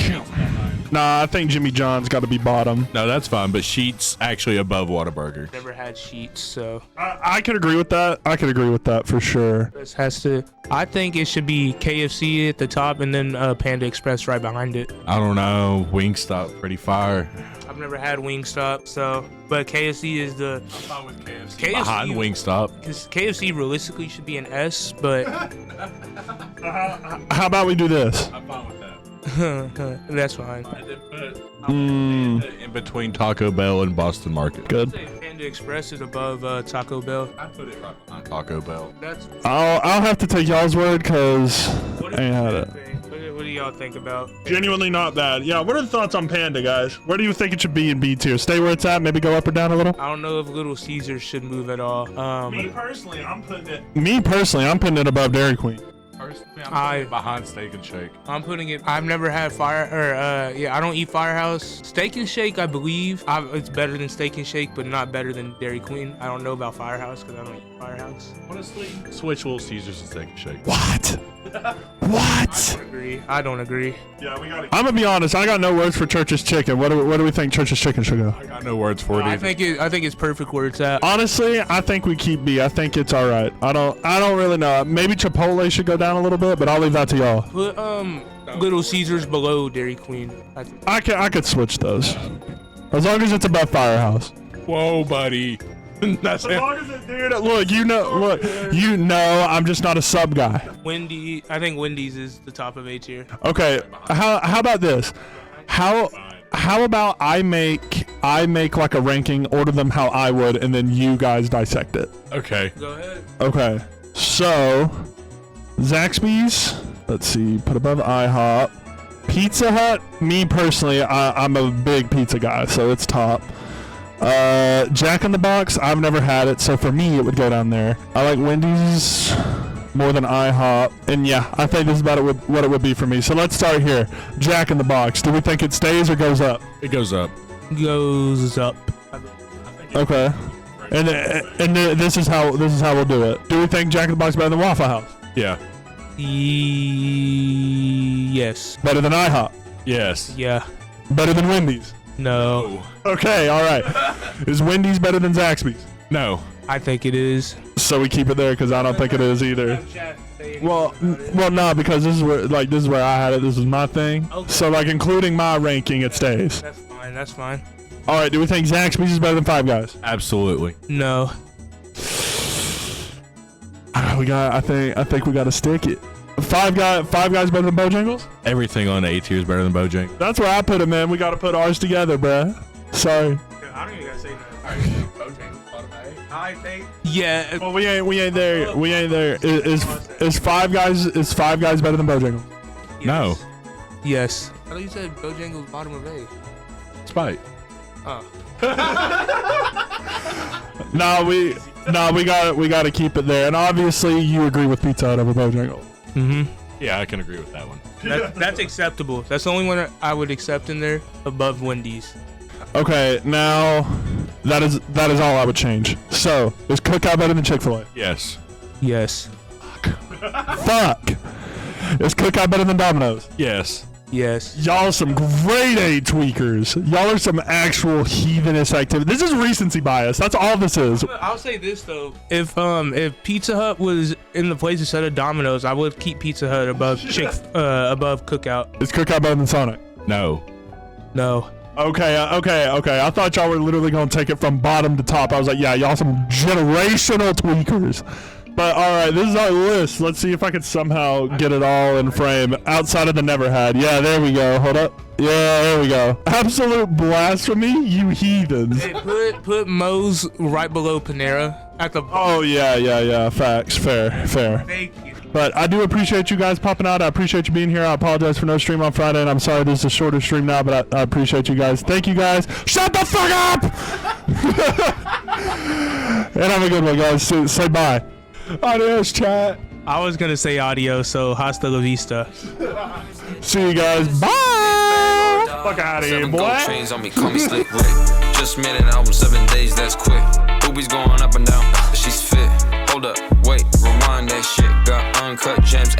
Nah, I think Jimmy John's got to be bottom. No, that's fine, but Sheetz actually above Whataburger. Never had Sheets, so I could agree with that. I could agree with that for sure. this has to. I think it should be KFC at the top and then Panda Express right behind it. I don't know. Wingstop, pretty fire. I've never had Wingstop, so but KFC is the. I'm fine with KFC. KFC Behind Wingstop. Because KFC realistically should be an S, but How about we do this? I'm fine with that. that's fine. In between Taco Bell and Boston Market. Good. Panda Express is above Taco Bell. I put it right behind Taco Bell. That's. I'll have to take y'all's word because What I ain't had it. What do y'all think about? Genuinely not bad. Yeah, what are the thoughts on Panda, guys? Where do you think it should be in B tier? Stay where it's at, maybe go up or down a little? I don't know if Little Caesars should move at all. Personally, I'm putting it above Dairy Queen. Personally, I'm putting it behind Steak and Shake. I'm putting it. I've never had I don't eat Firehouse. Steak and Shake, I believe, it's better than Steak and Shake, but not better than Dairy Queen. I don't know about Firehouse because I don't eat Firehouse. Honestly, switch Little Caesars and Steak and Shake. What? What? I don't agree. Yeah, we gotta. I'm gonna be honest. I got no words for Church's Chicken. Where do we think Church's Chicken should go? I got no words for it I either. think it's perfect where it's at. Honestly, I think we keep B. I think it's all right. I don't really know. Maybe Chipotle should go down a little bit, but I'll leave that to y'all. Put Little Caesars below Dairy Queen. I could switch those, as long as it's above Firehouse. Whoa, buddy. That's it. as it, dude. Look, I'm just not a sub guy. I think Wendy's is the top of A tier. Okay, how about this? How about I make like a ranking, order them how I would, and then you guys dissect it. Okay. Go ahead. Okay, so Zaxby's, let's see, put above IHOP. Pizza Hut, me personally, I'm a big pizza guy, so it's top. Jack in the Box, I've never had it, so for me it would go down there. I like Wendy's more than IHOP, and yeah, I think this is about what it would be for me. So let's start here. Jack in the Box, do we think it stays or goes up? It goes up. Goes up. Okay, and this is how we'll do it. Do we think Jack in the Box is better than Waffle House? Yeah. Yes. Better than IHOP? Yes. Yeah. Better than Wendy's? No. Okay, all right. Is Wendy's better than Zaxby's? No. I think it is. So we keep it there because I don't think it is either. Well, no, because this is where I had it. This is my thing. Okay. So like including my ranking, it stays. That's fine. That's fine. All right. Do we think Zaxby's is better than Five Guys? Absolutely. No. I think we got to stick it. Five Guys better than Bojangles? Everything on A tier is better than Bojangles. That's where I put it, man. We got to put ours together, bruh. Sorry. I don't even gotta say that. I think. Yeah. Well, we ain't there. We ain't there. Is Five Guys better than Bojangles? Yes. No. Yes. I thought you said Bojangles bottom of A. Spite. Oh. No, we got to keep it there. And obviously, you agree with Pizza Hut over Bojangles. Mm-hmm. Yeah, I can agree with that one. That's acceptable. That's the only one I would accept in there above Wendy's. Okay, now that is all I would change. So, is Cookout better than Chick-fil-A? Yes. Yes. Fuck. Is Cookout better than Domino's? Yes. Yes. Y'all are some grade A tweakers. Y'all are some actual heathenish activity. This is recency bias. That's all this is. I'll say this though: if Pizza Hut was in the place instead of Domino's, I would keep Pizza Hut above above Cookout. Is Cookout better than Sonic? No. No. Okay. I thought y'all were literally gonna take it from bottom to top. I was like, yeah, y'all some generational tweakers. But all right, this is our list. Let's see if I can somehow get it all in frame outside of the never had. Yeah, there we go. Hold up. Yeah, there we go. Absolute blasphemy, you heathens. Hey, put Moe's right below Panera at the. Oh yeah. Facts. Fair. Thank you. But I do appreciate you guys popping out. I appreciate you being here. I apologize for no stream on Friday, and I'm sorry this is a shorter stream now, but I appreciate you guys. Thank you guys. Shut the fuck up! And have a good one, guys. Say bye. Adios, chat. I was gonna say adios, so hasta la vista. See you guys. Bye. Fuck out of here, 7 boy. gold chains on me, call me Slick Rick. Just made an album, 7 days, that's quick. Boobies going up and down, she's fit. Hold up, wait, rewind that shit. Got uncut gems.